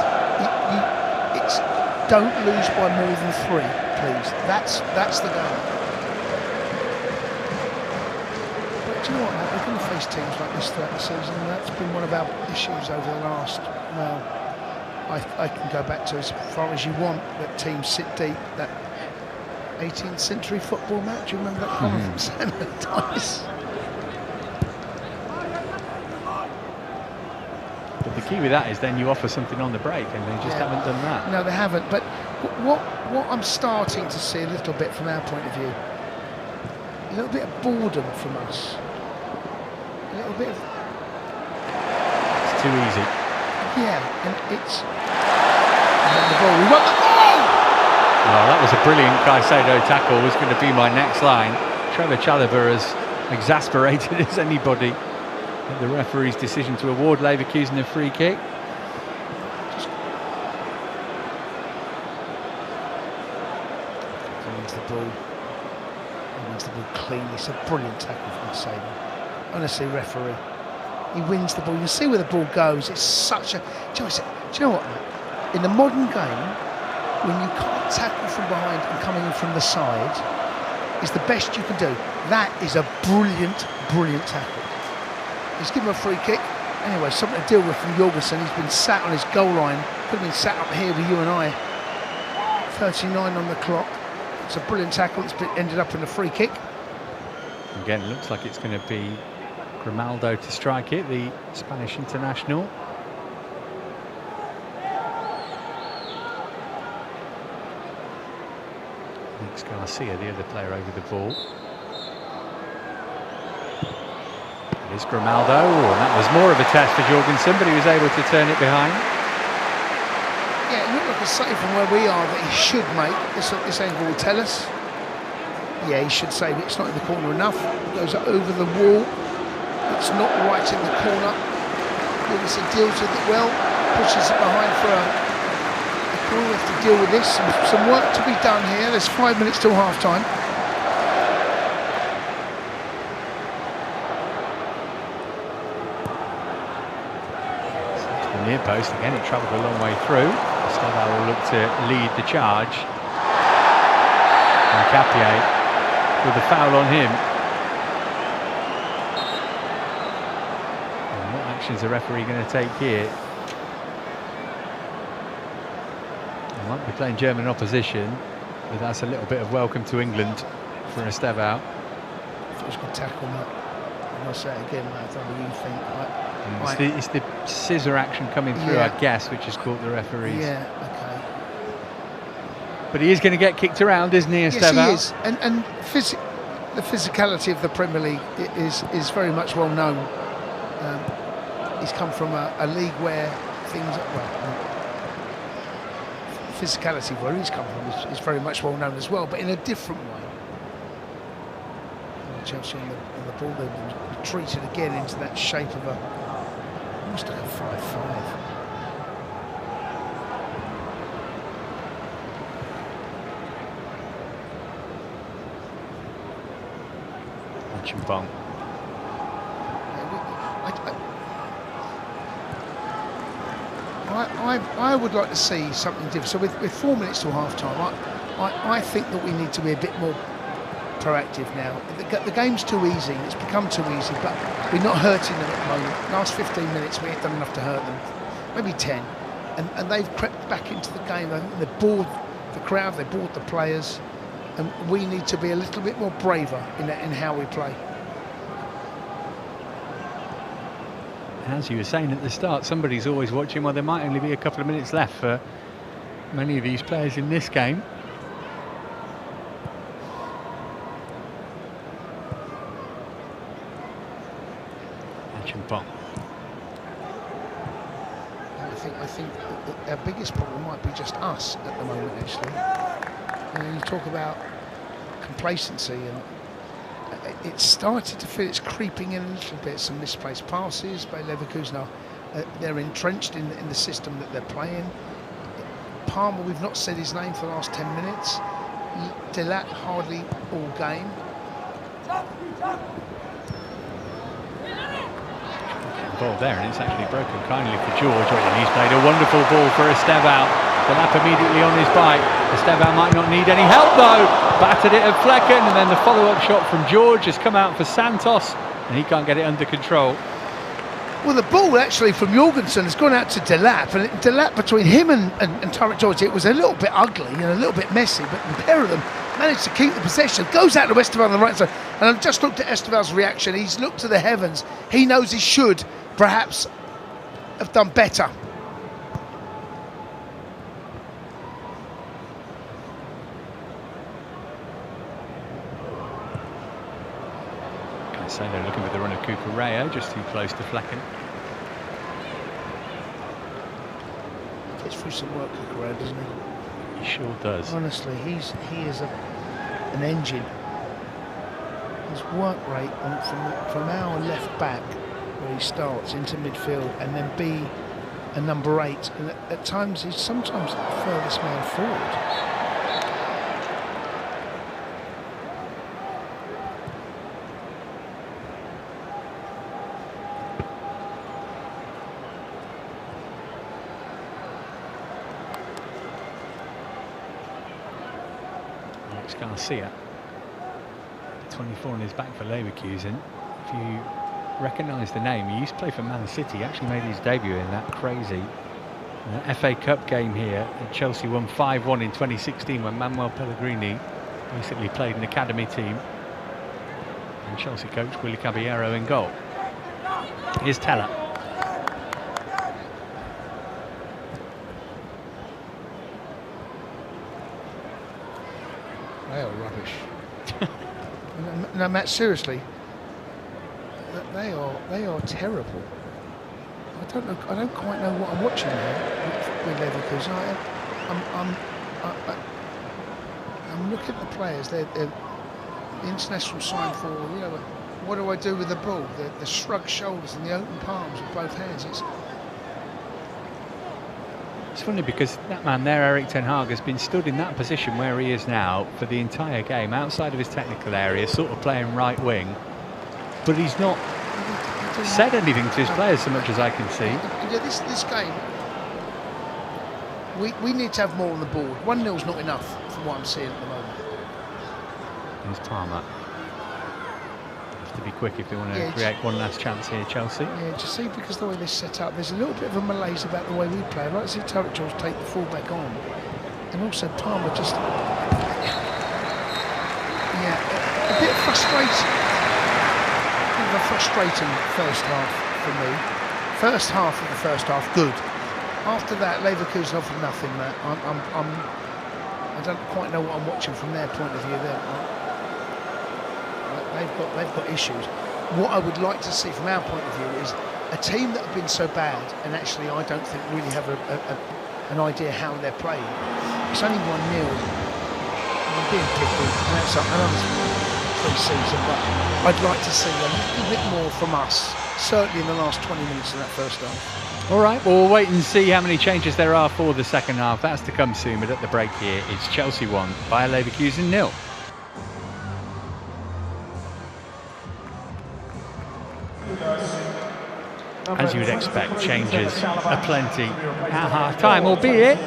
it's don't lose by more than 3, please. That's the game. But do you know what, Matt? We're going to face teams like this throughout the season, and that's been one of our issues over the last. Well, I can go back to as far as you want. That teams sit deep. That 18th century football match. You remember that corner from San Dice? But the key with that is then you offer something on the break, and they just haven't done that. No, they haven't. But what I'm starting to see a little bit from our point of view, a little bit of boredom from us. A little bit of... It's too easy. Yeah, and it's... We won the ball! Well, that was a brilliant Caicedo tackle, was going to be my next line. Trevor Chalobah as exasperated as anybody at the referee's decision to award Leverkusen a free kick. He wins the ball. He wins the ball cleanly. It's a brilliant tackle from Estêvão. Honestly, referee. He wins the ball. You can see where the ball goes. It's such a... Do you know what? In the modern game, when you can't tackle from behind and coming in from the side, is the best you can do. That is a brilliant, brilliant tackle. He's given a free kick. Anyway, something to deal with from Jorgensen. He's been sat on his goal line. Could have been sat up here with you and I. 39 on the clock. It's a brilliant tackle. It's ended up in a free kick. Again, it looks like it's going to be Grimaldo to strike it, the Spanish international. Garcia, the other player over the ball. It is Grimaldo, and that was more of a test for Jorgensen, but he was able to turn it behind. Yeah, it looked like a save from where we are that he should make. This angle will tell us. Yeah, he should save it. It's not in the corner enough. It goes over the wall. It's not right in the corner. Jorgensen deals with it well, pushes it behind for a... We have to deal with this. Some work to be done here. There's 5 minutes till half time. The near post again. It travelled a long way through. Estêvão will look to lead the charge. And Capier with the foul on him. And what action is the referee going to take here? Might be playing German opposition, but that's a little bit of welcome to England for Estêvão. It's a good tackle, Matt. I'll say it again, Matt. I don't know what you think. It's the scissor action coming through, I guess, which has caught the referees. Yeah, okay. But he is going to get kicked around, isn't he, Estêvão? Yes, he is. And the physicality of the Premier League is very much well known. He's come from a league where things... Well, physicality where he's come from is very much well known as well, but in a different way. Chelsea on the ball. They retreated again into that shape of almost like a 5-5. Bong. I would like to see something different. So with 4 minutes till half time, I think that we need to be a bit more proactive now. The game's too easy, it's become too easy, but we're not hurting them at the moment. Last 15 minutes we ain't done enough to hurt them, maybe 10, and they've crept back into the game. I think they've bored the crowd, they bored the players, and we need to be a little bit more braver in how we play. As you were saying at the start, somebody's always watching. Well, there might only be a couple of minutes left for many of these players in this game. I think our biggest problem might be just us at the moment, actually. You talk about complacency, and it's started to feel it's creeping in a little bit. Some misplaced passes. Bayer Leverkusen they're entrenched in the system that they're playing. Palmer, we've not said his name for the last 10 minutes. Delat hardly all game. Ball there, and it's actually broken kindly for George. And he's played a wonderful ball for Estêvão. The lap immediately on his bike. Estêvão might not need any help though. Battered it at Flecken, and then the follow-up shot from George has come out for Santos, and he can't get it under control. Well, the ball actually from Jorgensen has gone out to Delat, and Delat, between him and Tyrick George, it was a little bit ugly and a little bit messy, but the pair of them managed to keep the possession. Goes out to Estêvão on the right side, and I've just looked at Estevão's reaction. He's looked to the heavens. He knows he should perhaps have done better. So they're looking for the run of Cucurella, just too close to Flecken. Gets through some work, Cucurella, doesn't he? He sure does. Honestly, he is an engine. His work rate from our left back, where he starts, into midfield, and then be a number 8. And at times, he's sometimes the furthest man forward. Garcia, 24 on his back for Leverkusen. If you recognise the name, he used to play for Man City. He actually made his debut in that crazy FA Cup game here. Chelsea won 5-1 in 2016 when Manuel Pellegrini basically played an academy team, and Chelsea coach Willy Caballero in goal. Here's Teller. They are rubbish. No, Matt, seriously, they are terrible. I don't quite know what I'm watching there with Leverkusen. I'm looking at the players. They're the international sign for, you know, what do I do with the ball? The shrugged shoulders and the open palms with both hands. It's funny because that man there, Erik ten Hag, has been stood in that position where he is now for the entire game, outside of his technical area, sort of playing right wing, but he's not said anything to his players so much as I can see. Yeah, this game, we need to have more on the board. 1-0's not enough from what I'm seeing at the moment. Here's Palmer. To be quick if they want to create one last chance here, Chelsea. Yeah, just see, because the way they're set up, there's a little bit of a malaise about the way we play. I'd like to see Tyrick George take the full-back on, and also Palmer just, a bit frustrating. A bit of a frustrating first half for me. First half of the first half, good. After that, Leverkusen offered nothing, Matt. I don't quite know what I'm watching from their point of view there. They've got issues. What I would like to see from our point of view is a team that have been so bad, and actually I don't think really have an idea how they're playing. It's only 1-0. I'm being picky, and that's pre-season, but I'd like to see a little bit more from us, certainly in the last 20 minutes of that first half. All right, well, we'll wait and see how many changes there are for the second half. That's to come soon, but at the break here, it's Chelsea 1, Bayer Leverkusen 0. As you would expect, changes aplenty at half-time, albeit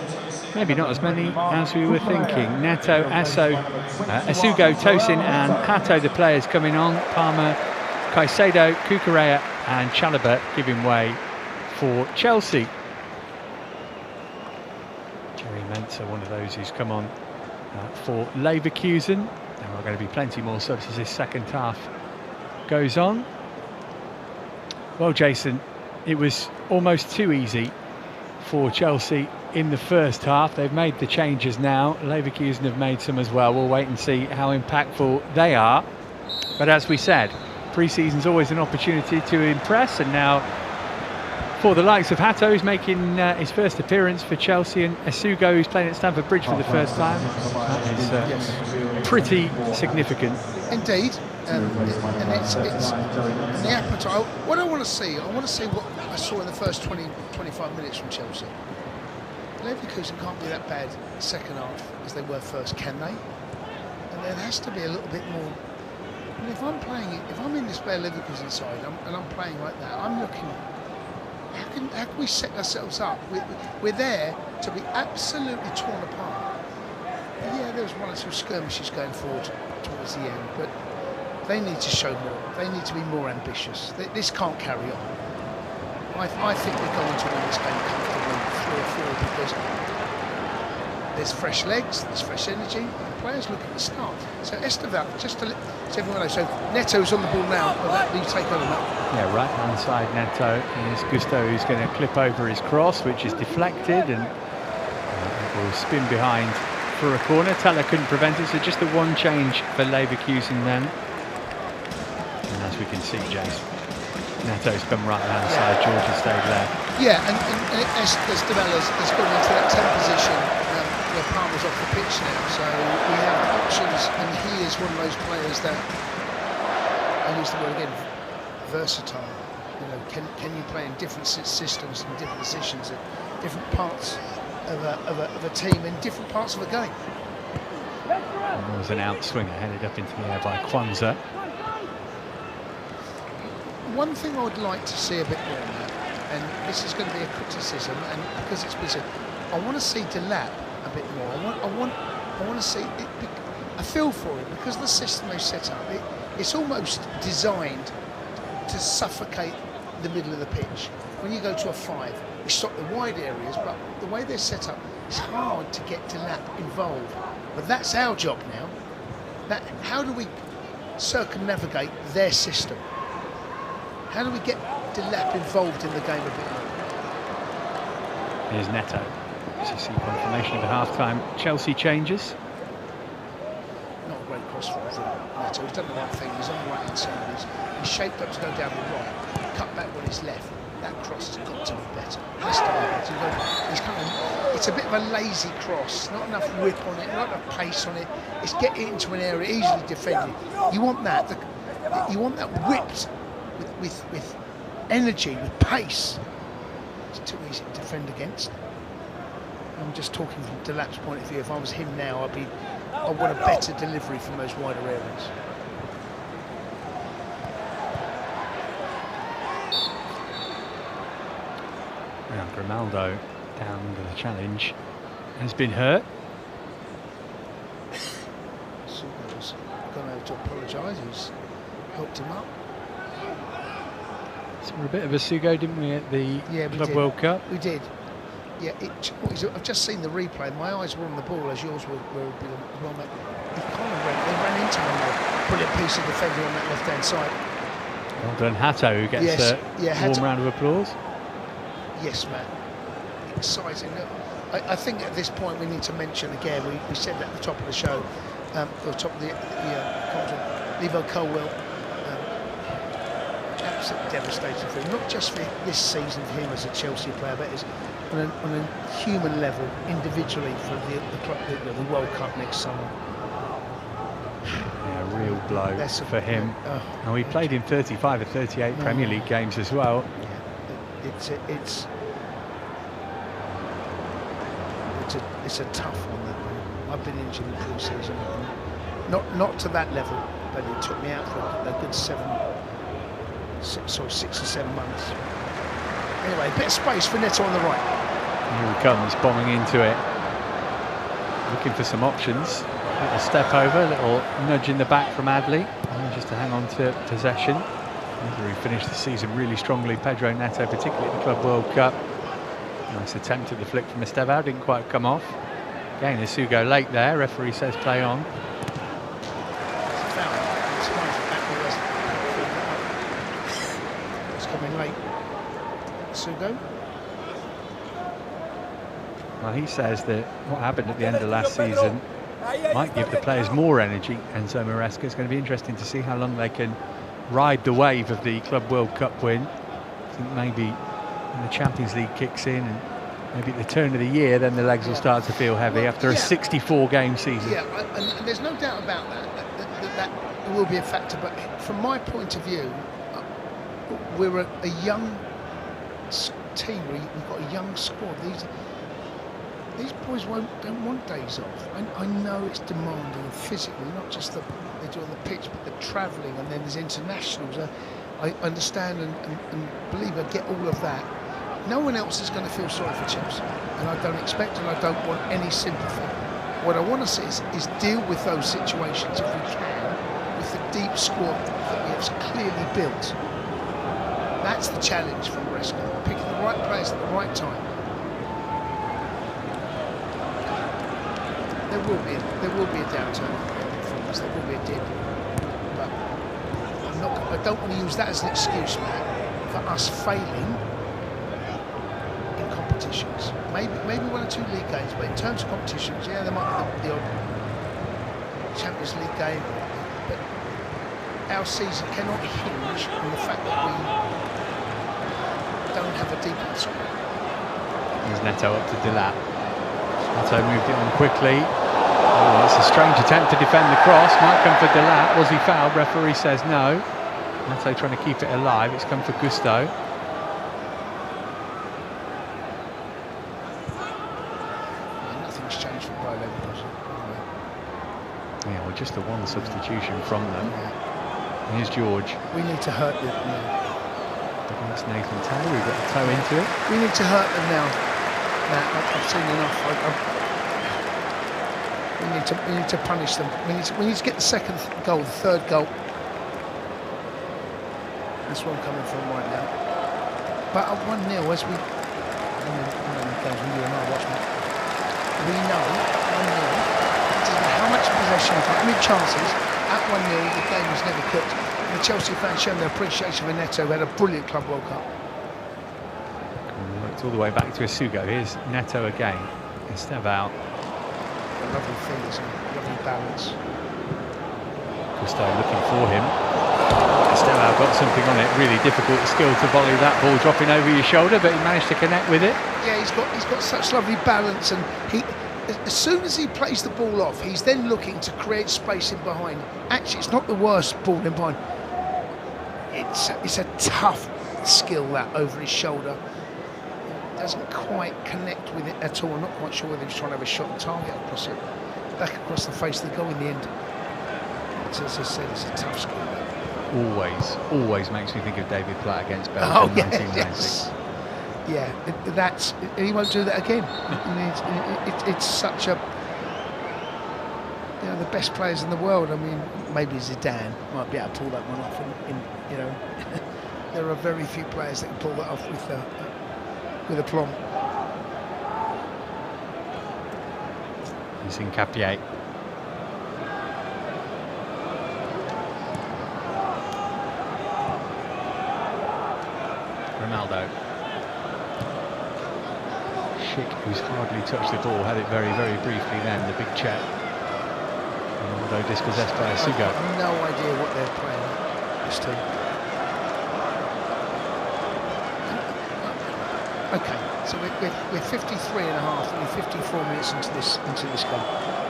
maybe not as many as we were thinking. Neto, Asso, Asugo, Tosin and Hato, the players coming on. Palmer, Caicedo, Cucurella and Chalobah giving way for Chelsea. Jerry Mensah, one of those who's come on for Leverkusen. There are going to be plenty more subs as this second half goes on. Well, Jason, it was almost too easy for Chelsea in the first half. They've made the changes now. Leverkusen have made some as well. We'll wait and see how impactful they are. But as we said, pre-season's always an opportunity to impress, and now for the likes of Hato, who's making his first appearance for Chelsea, and Asugo, who's playing at Stamford Bridge for the first time. That is pretty significant. Indeed. And it's the appetite. What I want to see what I saw in the first 20-25 minutes from Chelsea. Leverkusen can't be that bad second half as they were first, can they? And there has to be a little bit more. And if I'm in this Bayer Leverkusen side and I'm playing like that, I'm looking. How can we set ourselves up? We're there to be absolutely torn apart. Yeah, there was one or two skirmishes going forward towards the end, but they need to show more. They need to be more ambitious. This can't carry on. I think we're going to win this game comfortably 3-4 because there's fresh legs, there's fresh energy, and the players looking to start. So Estêvão, just to let everyone know, so Neto's on the ball now. Will you take over that? Yeah, right hand side Neto, and it's Gusto who's going to clip over his cross, which is deflected, and it will spin behind for a corner. Teller couldn't prevent it, so just the one change for Leverkusen then. And as we can see, James, Neto's come right hand side, George has stayed there. Yeah, and Estevella's has gone into that 10 position where Palmer's off the pitch now, so we have options, and he is one of those players that, I use the word again, versatile. You know, can you play in different systems and different positions at different parts of a team in different parts of a game? And there was an outswinger headed up into the air by Kwanzaa. One thing I would like to see a bit more now, and this is going to be a criticism, and because it's busy, I want to see Delap a bit more. I want to see it. I feel for it because the system they set up, it's almost designed to suffocate the middle of the pitch. When you go to a 5, you stop the wide areas, but the way they're set up, it's hard to get Delap involved. But that's our job now. How do we circumnavigate their system? How do we get Delap involved in the game a bit more? Here's Neto. As you see confirmation of the half-time Chelsea changes. Not a great cross from Neto. He's done the right thing. He's on the right hand side. He's shaped up to go down the right. Cut back on his left. That cross has got to be better. Has to be better. He's kind of, it's a bit of a lazy cross. Not enough whip on it. Not enough pace on it. It's getting into an area easily defended. You want that. You want that whipped with energy, with pace. It's too easy to defend against. I'm just talking from Delap's point of view. If I was him now, I want a better delivery from those wider areas. Now Grimaldo down under the challenge has been hurt. Sugo's gone over to apologise. He's helped him up. So we're a bit of a Sugo, didn't we, at the Club World Cup? We did. Yeah, I've just seen the replay. My eyes were on the ball, as yours were well. He kind of ran into him. Brilliant piece of defending on that left-hand side. Well done, Hato, who gets a warm round of applause. Yes, man. Exciting. I think at this point we need to mention again, we said that at the top of the show, or top of the commentary, Levo Colwell, absolutely devastating for him, not just for this season for him as a Chelsea player, but on a human level, individually for the World Cup next summer. Yeah, real blow for him. And we played in 35 or 38 Premier League games as well. It's a tough one, that one. I've been injured in pre-season, not to that level, but it took me out for a good 6 or 7 months. Anyway, a bit of space for Neto on the right. Here he comes, bombing into it. Looking for some options. A little step over, a little nudge in the back from Adley, just to hang on to possession. He finished the season really strongly, Pedro Neto, particularly at the Club World Cup. Nice attempt at the flick from Estêvão, didn't quite come off. Again, Isugo late there, referee says play on. It's coming late. Isugo. Well, he says that what happened at the end of last season might give the players more energy. Enzo Maresca. It's going to be interesting to see how long they can ride the wave of the Club World Cup win. I think maybe when the Champions League kicks in and maybe at the turn of the year, then the legs will start to feel heavy after a 64-game season. Yeah, and there's no doubt about that will be a factor. But from my point of view, we're a young team. We've got a young squad. These boys don't want days off. I know it's demanding physically, not just they do on the pitch, but the travelling, and then there's internationals. I understand and believe I get all of that. No one else is going to feel sorry for Chelsea, and I don't expect and I don't want any sympathy. What I want to see is deal with those situations if we can, with the deep squad that we have clearly built. That's the challenge for Maresca, picking the right players at the right time. There will be a downturn in performance. There will be a dip, but I don't want to use that as an excuse, Matt, for us failing in competitions. Maybe 1 or 2 league games, but in terms of competitions, yeah, there might be the odd Champions League game, but our season cannot hinge on the fact that we don't have a deep squad. Here's Neto up to Dilat. Neto moved it on quickly. Oh, it's a strange attempt to defend the cross. Might come for Dilat. Was he fouled? Referee says no. Neto trying to keep it alive. It's come for Gusto. Nothing's changed for Bayer Leverkusen. Yeah, well, just the one substitution from them. And here's George. We need to hurt them now. That's Nathan Taylor. We've got the toe into it. We need to hurt them now. I've seen enough. We need to punish them. We need to get the second goal, the third goal. That's where I'm coming from right now. But at 1-0, as we, when you and I watch, we know 1-0. It doesn't matter how much possession, how many chances. At 1-0, the game was never cooked. And the Chelsea fans showing their appreciation for Neto, who had a brilliant Club World Cup. All the way back to Isugo. Here's Neto again. Estêvão. A lovely finish, a lovely balance. Gusto looking for him. Estêvão got something on it. Really difficult skill to volley that ball dropping over your shoulder, but he managed to connect with it. Yeah, he's got such lovely balance, and as soon as he plays the ball off, he's then looking to create space in behind. Actually, it's not the worst ball in behind. It's a tough skill that over his shoulder. Doesn't quite connect with it at all. I'm not quite sure whether he's trying to have a shot on target across it, back across the face of the goal in the end. But as I said, it's a tough skill. Always makes me think of David Platt against Belgium in 1996. Yeah, he won't do that again. It's such a, the best players in the world. I mean, maybe Zidane might be able to pull that one off. There are very few players that can pull that off with aplomb. He's in Capier. Ronaldo. Schick, who's hardly touched the ball, had it very, very briefly then, the big check. Ronaldo dispossessed by Isugo. I have no idea what they're playing, this team. Okay, so we're 53 and a half, and we're 54 minutes into this game.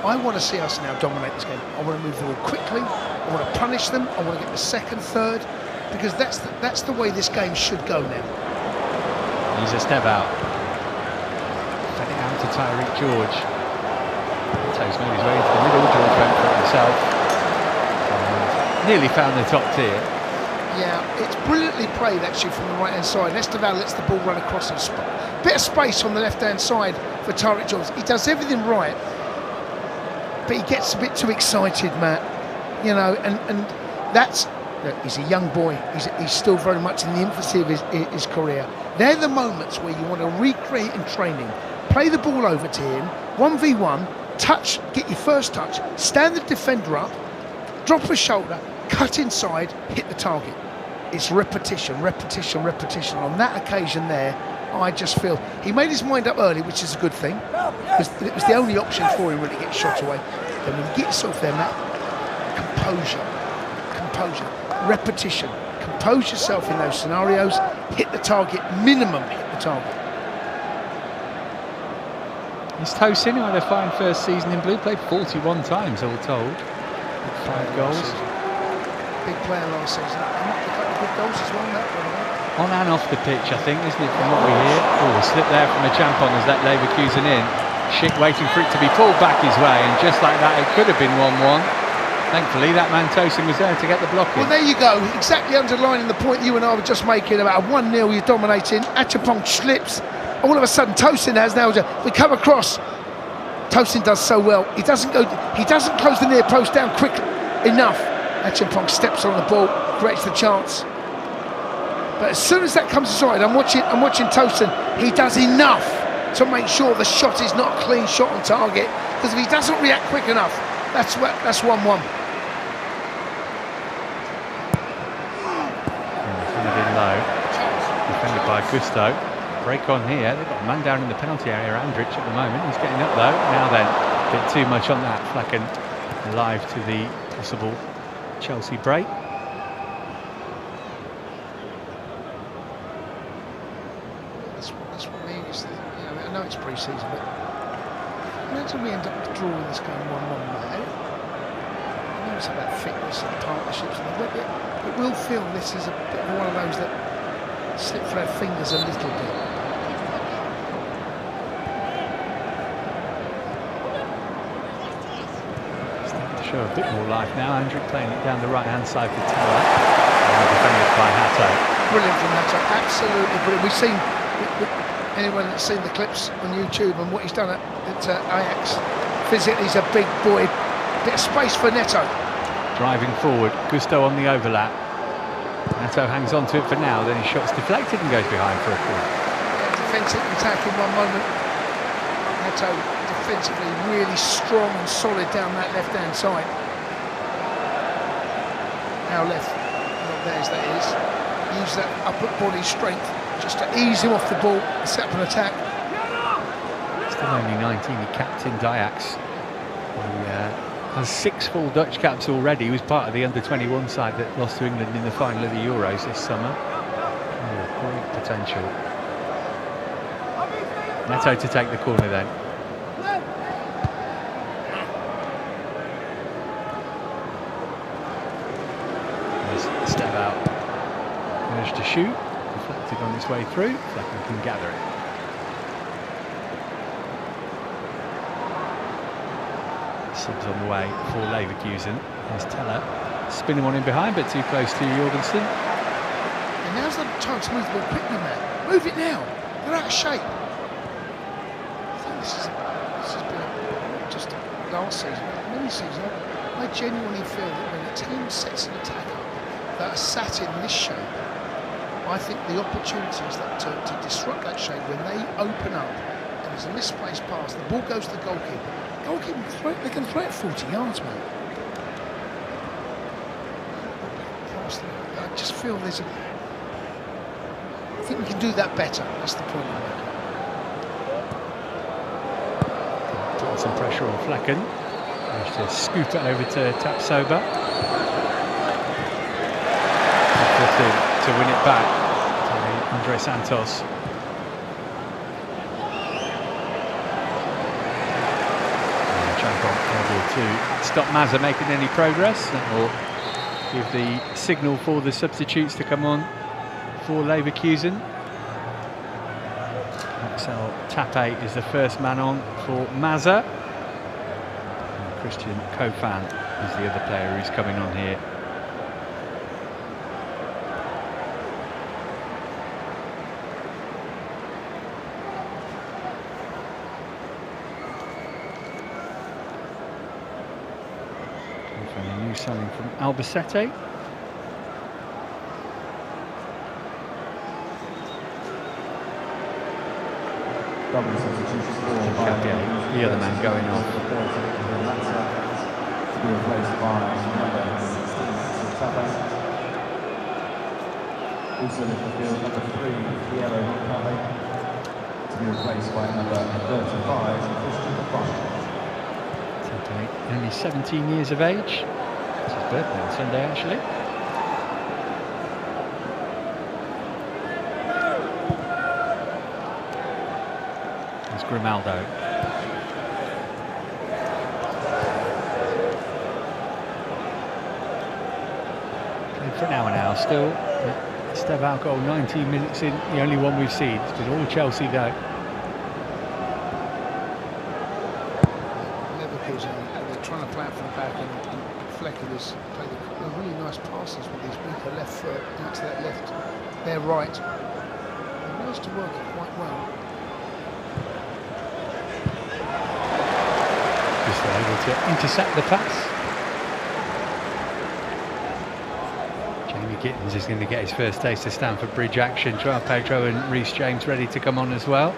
I want to see us now dominate this game. I want to move the ball quickly. I want to punish them. I want to get the second, third, because that's the way this game should go now. He's Estêvão. Send it out to Tyreek George. Toe's made his way into the middle. George went for it himself. Nearly found the top tier. Yeah, it's brilliantly played actually from the right hand side. Estêvão lets the ball run across him. Bit of space on the left hand side for Tyreek George. He does everything right, but he gets a bit too excited, Matt. You know, and that's. Look, he's a young boy. He's still very much in the infancy of his career. They're the moments where you want to recreate in training. Play the ball over to him, 1v1, touch, get your first touch, stand the defender up, drop a shoulder, cut inside, hit the target. It's repetition, repetition, repetition. On that occasion there, I just feel he made his mind up early, which is a good thing, because it was the only option for him really to get shot away. Then when you get yourself there, Matt, composure, composure, repetition. Compose yourself in those scenarios, hit the target, minimum hit the target. He's Tosin, who had a fine first season in blue, played 41 times all told, 5 goals. Big player last season. Come up with a couple of good goals as well, Matt. On and off the pitch, I think, isn't it, from what we hear? Oh, a slip there from a Champon has let Leverkusen in. Schick waiting for it to be pulled back his way, and just like that, it could have been 1-1. Thankfully, that man Tosin was there to get the block in. Well, there you go, exactly underlining the point you and I were just making about a 1-0, you're dominating, Achapong slips, all of a sudden Tosin has now, we come across, Tosin does so well, he doesn't close the near post down quick enough. Achapong steps on the ball, creates the chance. But as soon as that comes aside, I'm watching Tosin, he does enough to make sure the shot is not a clean shot on target, because if he doesn't react quick enough, that's 1-1. Low, defended by Gusto. Break on here. They've got a man down in the penalty area, Andrich at the moment. He's getting up though. Now then, a bit too much on that. Flecken alive to the possible Chelsea break. That's what I mean. I know it's pre-season, but imagine we end up drawing this game 1-1 now. I know it's about fitness and partnerships, and it will feel this is a bit of one of those that slip through our fingers a little bit. Starting to show a bit more life now. Andrew playing it down the right-hand side for Teller. And defended by Hato. Brilliant from Hato, absolutely brilliant. We've seen, anyone that's seen the clips on YouTube and what he's done at Ajax, physically he's a big boy. Bit of space for Neto. Driving forward, Gusto on the overlap. Neto hangs on to it for now, then his shot's deflected and goes behind for a corner. Yeah, defensive attack in one moment. Neto defensively really strong and solid down that left-hand side. Our left, not theirs that is. Use that upper body strength just to ease him off the ball and set up an attack. Still only 19, he captained Ajax. He has 6 full Dutch caps already. He was part of the under-21 side that lost to England in the final of the Euros this summer. Oh, great potential. Neto to take the corner then. There's step out. Managed to shoot. Deflected on its way through. Flecken can gather it. Subs on the way for Leverkusen. There's Teller spinning one in behind, but too close to Jorgensen. And now's the time to move the ball quickly, man. Move it now. They're out of shape. I think this has been just last season, many seasons. I genuinely feel that when a team sets an attack up that are sat in this shape, I think the opportunities that to disrupt that shape when they open up and there's a misplaced pass, the ball goes to the goalkeeper. They can throw it 40 yards, man. I just feel I think we can do that better. That's the point I'm making. Put some pressure on Flecken. Managed to scoop it over to Tapsoba. To win it back to Andre Santos. Able to stop Mazza making any progress. That will give the signal for the substitutes to come on for Leverkusen. Axel Tape is the first man on for Mazza. And Christian Kofan is the other player who's coming on here. Kofan, a new signing from Albacete. The other man going off. To be replaced by number 16, Estêvão. Also in the field, number 3, Pedro, to be replaced by number 35, Christian. Only 17 years of age. It's his birthday on Sunday, actually. Grimaldo. Played for an hour still. Estêvão goal 19 minutes in, the only one we've seen. It's been all Chelsea though. Leverkusen, they're trying to play out from the back, and Flecker has played really nice passes with his weaker left foot into that left, their right. He managed to work it quite well. Able to intercept the pass. Jamie Gittins is going to get his first taste of Stamford Bridge action. João Pedro and Reece James ready to come on as well.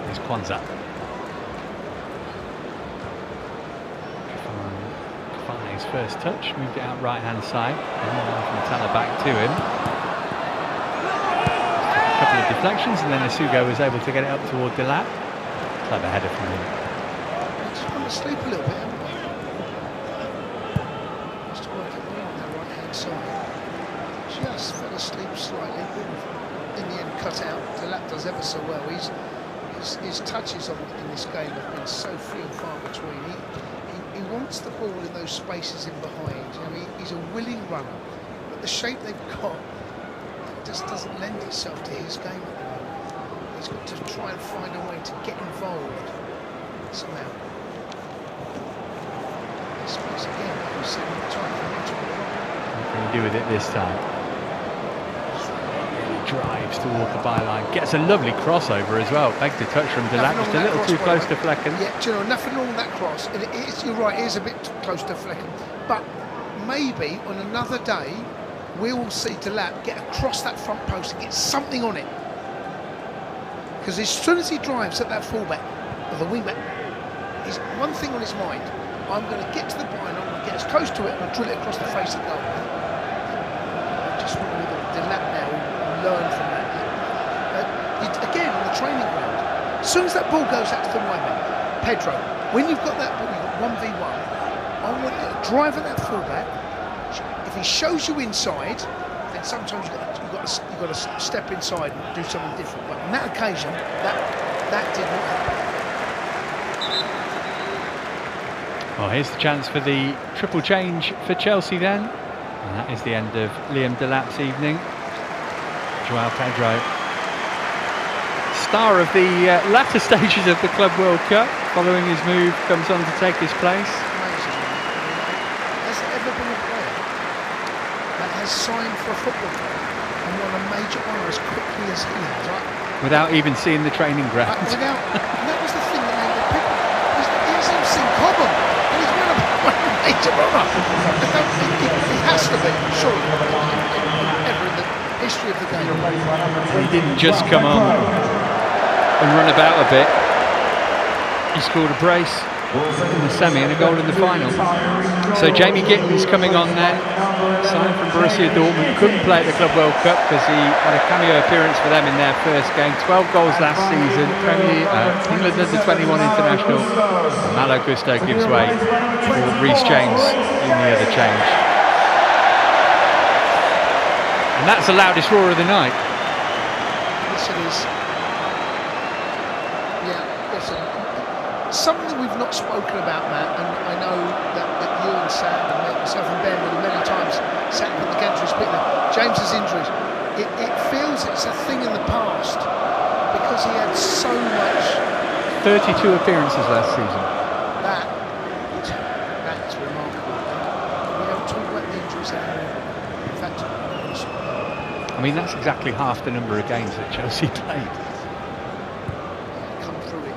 There's Kwanzaa. Kafane's first touch, moved it out right hand side, and then from Tala back to him. Couple of deflections, and then Asugo was able to get it up toward Delap. Clever header from him. Just gone to sleep a little bit, haven't we? Just to work it well on their right hand side. Just fell asleep slightly, but in the end cut out. Delap does ever so well. His touches in this game have been so few and far between. He wants the ball in those spaces in behind. You know, he's a willing runner, but the shape they've got just doesn't lend itself to his game at the moment. He's got to try and find a way to get involved somehow. Space again, we've seen him trying to What can he do with it this time? He drives toward the byline, gets a lovely crossover as well. Begged to touch from Delap, just a little too close to Flecken. Yeah, do you know, nothing wrong with that cross. And you're right, it is a bit too close to Flecken. But maybe on another day, we will see Delap get across that front post and get something on it. Because as soon as he drives at that fullback, or the wingback, he's one thing on his mind. I'm going to get to the byline, I'm going to get as close to it and drill it across the face of the goal. I just wonder whether Delap now will learn from that. Again, on the training ground, as soon as that ball goes out to the wingback, Pedro, when you've got that ball, you've got 1v1, I want you to drive at that fullback. If he shows you inside, then sometimes you've got to step inside and do something different. But on that occasion, that did not happen. Well, here's the chance for the triple change for Chelsea then. And that is the end of Liam Delap's evening. João Pedro, star of the latter stages of the Club World Cup, following his move, comes on to take his place. Signed for a football club and won a major honour as quickly as he has, right? Without even seeing the training ground. And that was the thing that made the people. He hasn't seen Cobham, and he's won a major honour. He has to be, surely, ever in the history of the game. He didn't just come on and run about a bit. He scored a brace in the semi and a goal in the final. So Jamie Gittins coming on then, signed from Borussia Dortmund, couldn't play at the Club World Cup because he had a cameo appearance for them in their first game. 12 goals last season, England under-21 international. Malo Gusto gives way for Reece James in the other change. And that's the loudest roar of the night. Yes, it is. Yeah, listen. something we've not spoken about, Matt, and I know that you and Sam and myself and Ben would have many times sat with the gantry speaking of James's injuries. It feels it's a thing in the past because he had so much. 32 appearances last season. That's remarkable. We don't talk about the injuries anymore. In fact, I mean, that's exactly half the number of games that Chelsea played. Come through it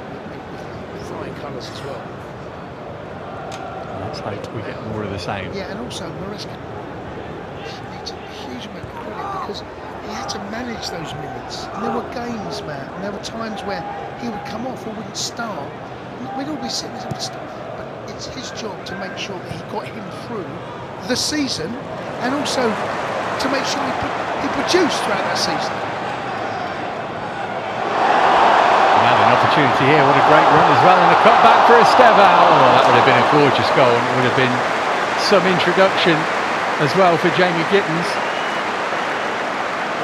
with flying colours as well. Let's hope we get more of the same. Yeah, and also Maresca needs a huge amount of credit because he had to manage those minutes. And there were games, Matt, and there were times where he would come off or wouldn't start. We'd all be sitting there and stuff. But it's his job to make sure that he got him through the season and also to make sure he produced throughout that season. Another opportunity here, what a great run as well, and a cut back for Estêvão. Oh, that would have been a gorgeous goal, and it would have been some introduction as well for Jamie Gittins.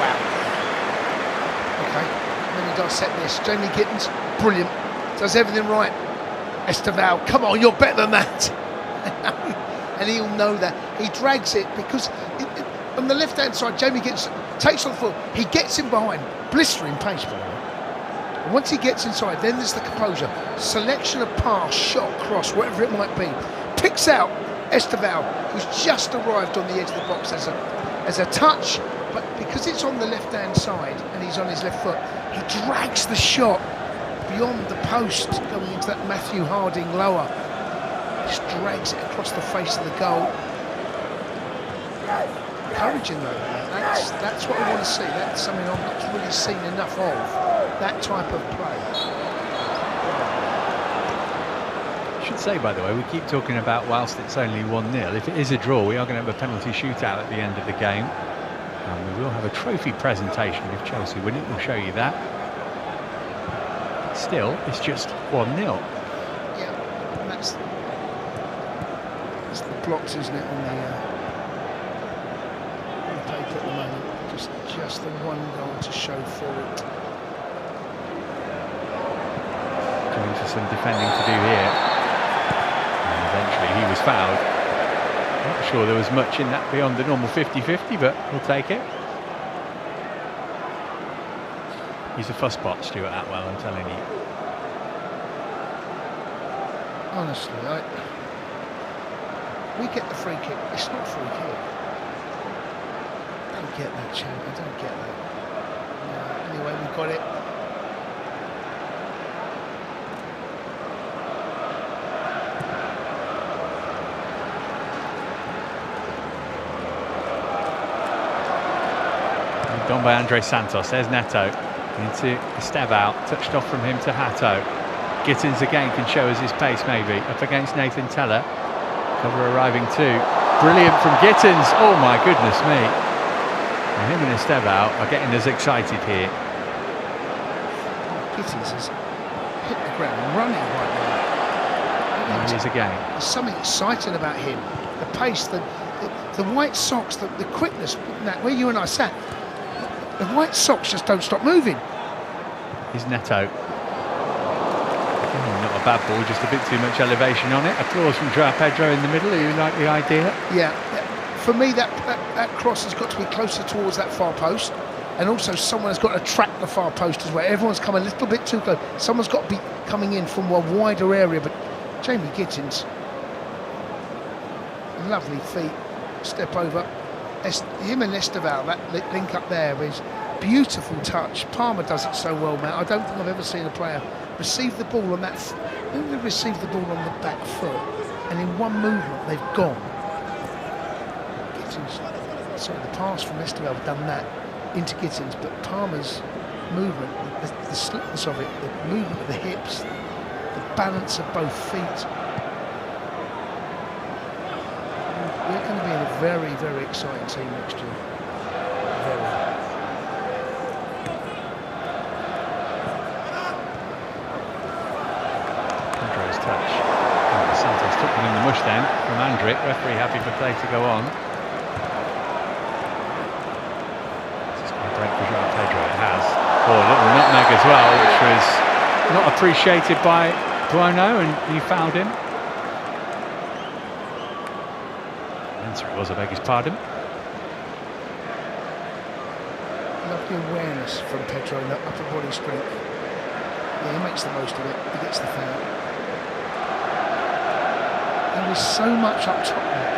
Wow. Okay, let me dissect this. Jamie Gittins, brilliant, does everything right. Estêvão, come on, you're better than that. And he'll know that. He drags it because on the left-hand side, Jamie Gittins takes on the foot. He gets him behind, blistering pace, by the way. And once he gets inside, then there's the composure. Selection of pass, shot, cross, whatever it might be. Picks out Estêvão, who's just arrived on the edge of the box as a touch, but because it's on the left-hand side and he's on his left foot, he drags the shot beyond the post, going into that Matthew Harding lower. Just drags it across the face of the goal. Encouraging though, that's what I want to see. That's something I've not really seen enough of, that type of play. I should say, by the way, we keep talking about whilst it's only 1-0, if it is a draw, we are going to have a penalty shootout at the end of the game. And we will have a trophy presentation if Chelsea win it, we'll show you that. Still, it's just 1-0. Yeah, and that's the blocks, isn't it, on the paper at the moment. Just the one goal to show for it. Coming to some defending to do here. And eventually he was fouled. Not sure there was much in that beyond the normal 50-50, but we'll take it. He's a fussbot, Stuart Atwell, I'm telling you. Honestly, we get the free kick. It's not a free kick. I don't get that, Champ. I don't get that. Anyway, we got it. Done by Andre Santos. There's Neto into Estêvão, touched off from him to Hato. Gittins again can show us his pace maybe, up against Nathan Teller. Cover arriving too. Brilliant from Gittins, oh my goodness me. And him and Estêvão are getting us excited here. Gittins has hit the ground running right now. And he is again. There's something exciting about him. The pace, the white socks, the quickness, where you and I sat. The white socks just don't stop moving. Here's Neto. Not a bad ball, just a bit too much elevation on it. Applause from João Pedro in the middle. You like the idea? Yeah. For me, that cross has got to be closer towards that far post. And also someone has got to track the far post as well. Everyone's come a little bit too close. Someone's got to be coming in from a wider area. But Jamie Gittins, lovely feet, step over. Him and Estêvão, that link up there is beautiful touch. Palmer does it so well, man. I don't think I've ever seen a player receive the ball on that. When they receive the ball on the back foot, and in one movement they've gone. Gittins, sorry, the pass from Estêvão done that into Gittins, but Palmer's movement, the slickness of it, the movement of the hips, the balance of both feet. We're going to be in a very, very exciting team next year. Very. Pedro's touch. Oh, Santos took one in the mush then from Andrić. Referee happy for play to go on. This is going to break for João Pedro. It has. Oh, a little nutmeg as well, which was not appreciated by Buono, and he fouled him. Answer it was, I beg his pardon. Lovely awareness from Pedro in that upper body strength. Yeah, he makes the most of it. He gets the foul. There is so much up top there.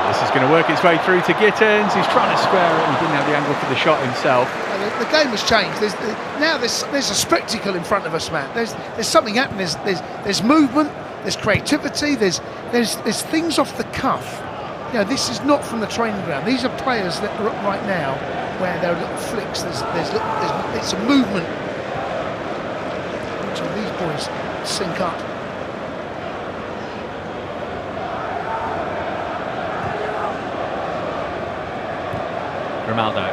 This is going to work its way through to Gittins. He's trying to square it. He didn't have the angle for the shot himself. The game has changed. Now there's a spectacle in front of us, Matt. There's something happening. There's movement. There's creativity. There's things off the cuff. You know, this is not from the training ground. These are players that are up right now where there are little flicks. There's a movement. So these boys sync up. Ronaldo.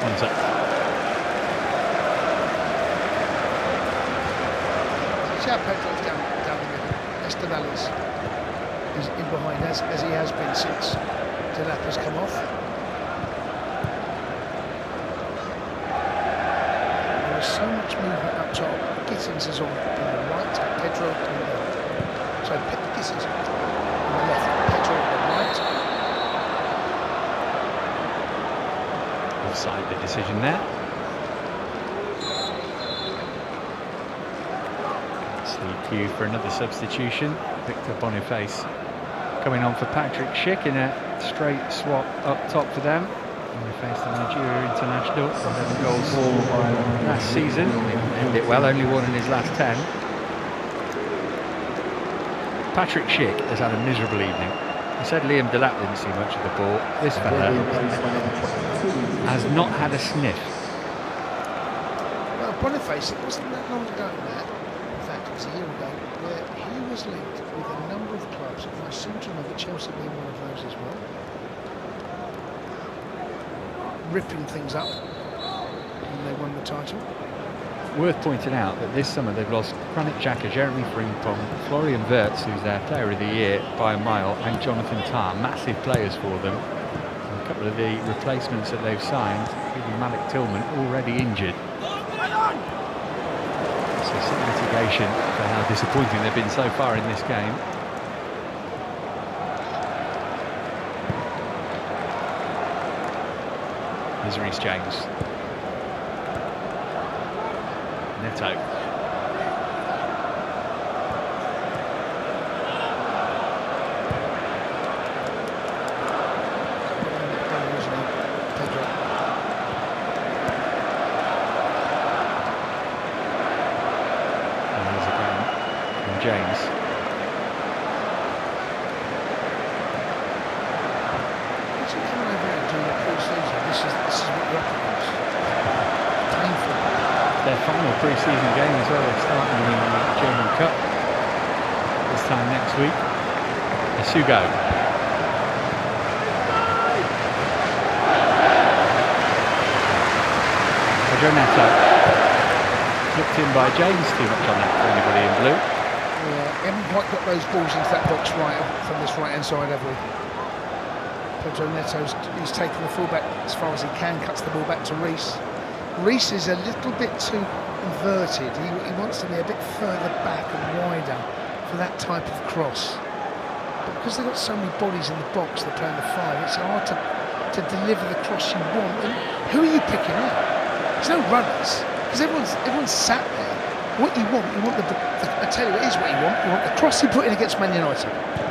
Onto. See how Pedro's down the middle. Estêvão is in behind as he has been since Delap has come off. There is so much movement up top. Gittins is on the right, Pedro on the left. So Gittins on the left, Pedro on the right. Offside the decision there. It's the cue for another substitution. Victor Boniface coming on for Patrick Schick in a straight swap up top for them. Boniface, the Nigeria international, 11 goals last season. Ended it well, only one in his last 10. Patrick Schick has had a miserable evening. I said Liam Delap didn't see much of the ball. This fella has not had a sniff. Well, Boniface, it wasn't that long ago, Matt. In fact, it was a year ago, where he was linked with a number of clubs, and I seem to remember Chelsea being one of those as well. Ripping things up when they won the title. Worth pointing out that this summer they've lost Granit Xhaka, Jeremy Frimpong, Florian Wirtz, who's their player of the year by a mile, and Jonathan Tah, massive players for them. And a couple of the replacements that they've signed, including Malik Tillman, already injured. So some mitigation for how disappointing they've been so far in this game. Here's Reece James. Neto. James. This is what you're up against. Painful. Their final pre-season game as well. They're starting in the German Cup this time next week. Asugo. Pedro Neto. Looked in by James, too much on that for anybody in blue. Yeah, haven't quite got those balls into that box right from this right-hand side, have we? Pedro Neto's he's taken the fullback as far as he can, cuts the ball back to Reece. Reece is a little bit too inverted. He wants to be a bit further back and wider for that type of cross. But because they've got so many bodies in the box, they're playing the 5, it's hard to deliver the cross you want. And who are you picking up? There's no runners, because everyone's sat there. What you want I tell you what is what you want the cross you put in against Man United.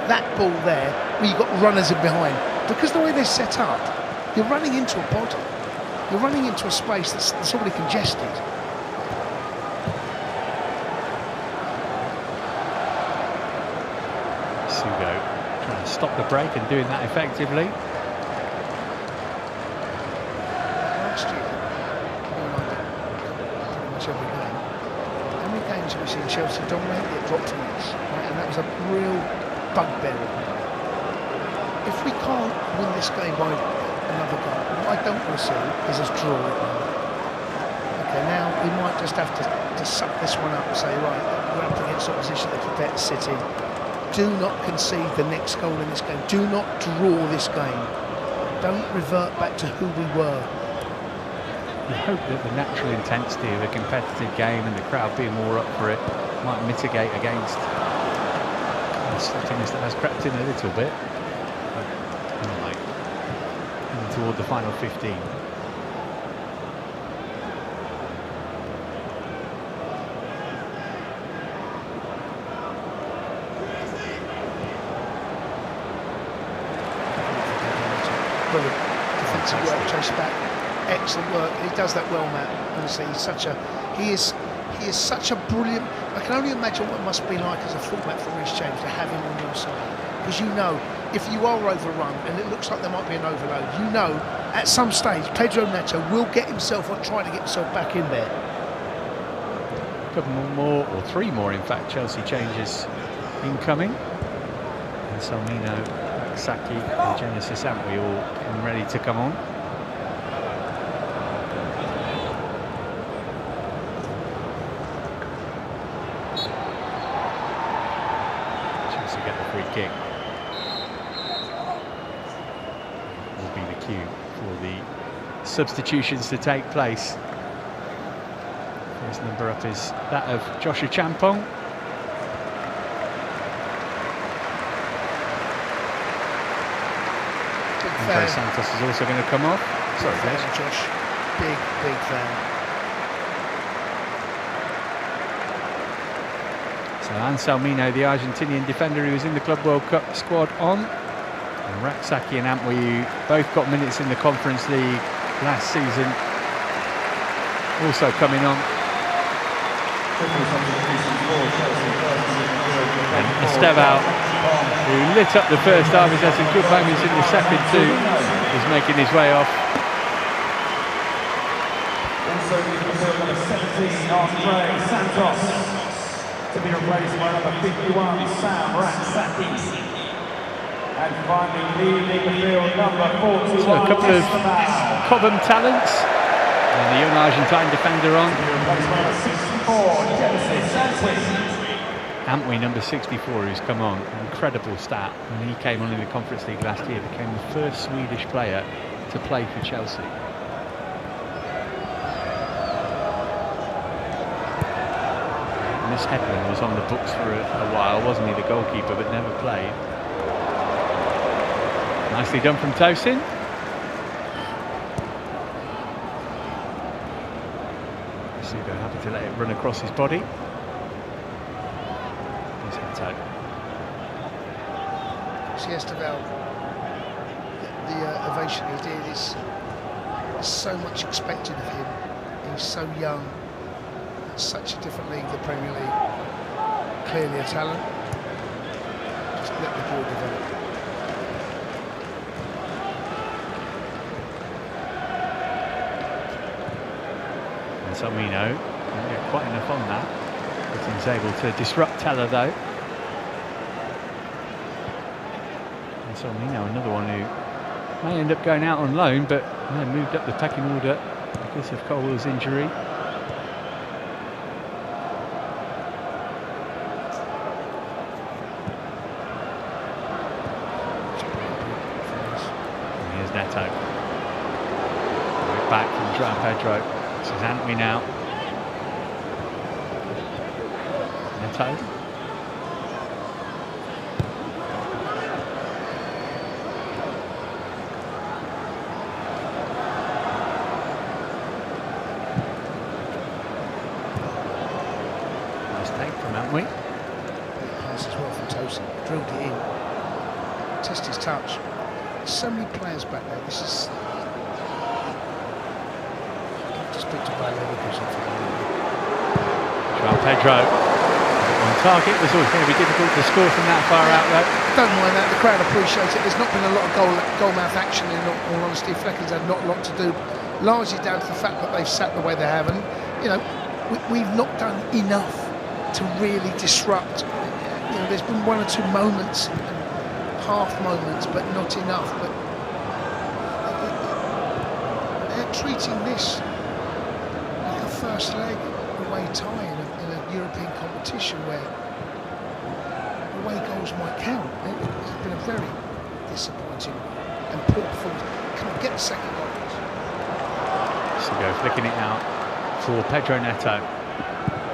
That ball there, where you've got runners in behind. Because the way they're set up, you're running into a body. You're running into a space that's already congested. Sugo trying to stop the break and doing that effectively. Last year, pretty much every game. How many games have we seen Chelsea dominate? It dropped to us, right? And that was a real bugbear. If we can't win this game by another goal, what I don't want to see is us draw it now. Okay, now we might just have to suck this one up and say, right, we're up against opposition that are better sit in. Do not concede the next goal in this game. Do not draw this game. Don't revert back to who we were. You hope that the natural intensity of a competitive game and the crowd being more up for it might mitigate against the slottiness that has crept in a little bit. But anyway, toward the final 15. Brilliant defensive work, chase back, excellent work. He does that well, Matt. Honestly, he is such a brilliant. I can only imagine what it must be like as a fullback for Reece James to have him on your side, because you know if you are overrun and it looks like there might be an overload, you know at some stage Pedro Neto will get himself or try to get himself back in there. A couple more, or three more, in fact. Chelsea changes incoming. And Salmino, Saki and Genesis Antwi all ready to come on. Chelsea get the free kick. Will be the cue for the substitutions to take place. First number up is that of Joshua Champong. Andre Santos is also going to come off. Sorry, Josh. Big fan. So Anselmino, the Argentinian defender who was in the Club World Cup squad, on. And Raksaki and Antwi, who both got minutes in the Conference League last season, also coming on. And Estêvão, who lit up the first half, has had some good moments in the second too, is making his way off. Also number 17, Andre Santos, to be replaced by number 51, Sam Raksaki. And finally leading the field, number 41, So a couple of Cobham talents, and the young Argentine defender on. Antwi, number 64, who's come on. Incredible stat. When he came on in the Conference League last year, became the first Swedish player to play for Chelsea. And this Hedman was on the books for a while, wasn't he, the goalkeeper, but never played. Nicely done from Tosin. Super happy to let it run across his body. He's head out. Estêvão, the ovation he did is so much expected of him. He's so young, such a different league, the Premier League. Clearly a talent. Just let the ball develop. And Salmino didn't get quite enough on that, but he's able to disrupt Teller though. Salmino, another one who may end up going out on loan, but moved up the pecking order because of Colwell's injury. And here's Neto. Back from João Pedro. This is Antwi now. Neto. Antwi. Pass as well from Tosin, drilled it in, test his touch. There's so many players back there. This is. I have to speak to Bayer Leverkusen. João Pedro on target. Was always going to be difficult to score from that far out though. Don't mind that, the crowd appreciates it. There's not been a lot of goal-mouth action in all honesty. Flecken's had not a lot to do, largely down to the fact that they've sat the way they have, and you know, we've not done enough to really disrupt. You know, there's been one or two moments, half moments, but not enough. But they're treating this like a first leg away tie in a European competition where away goals might count. It's been a very disappointing and poor performance. Come on, get the second goal. minutes to go, flicking it out for Pedro Neto.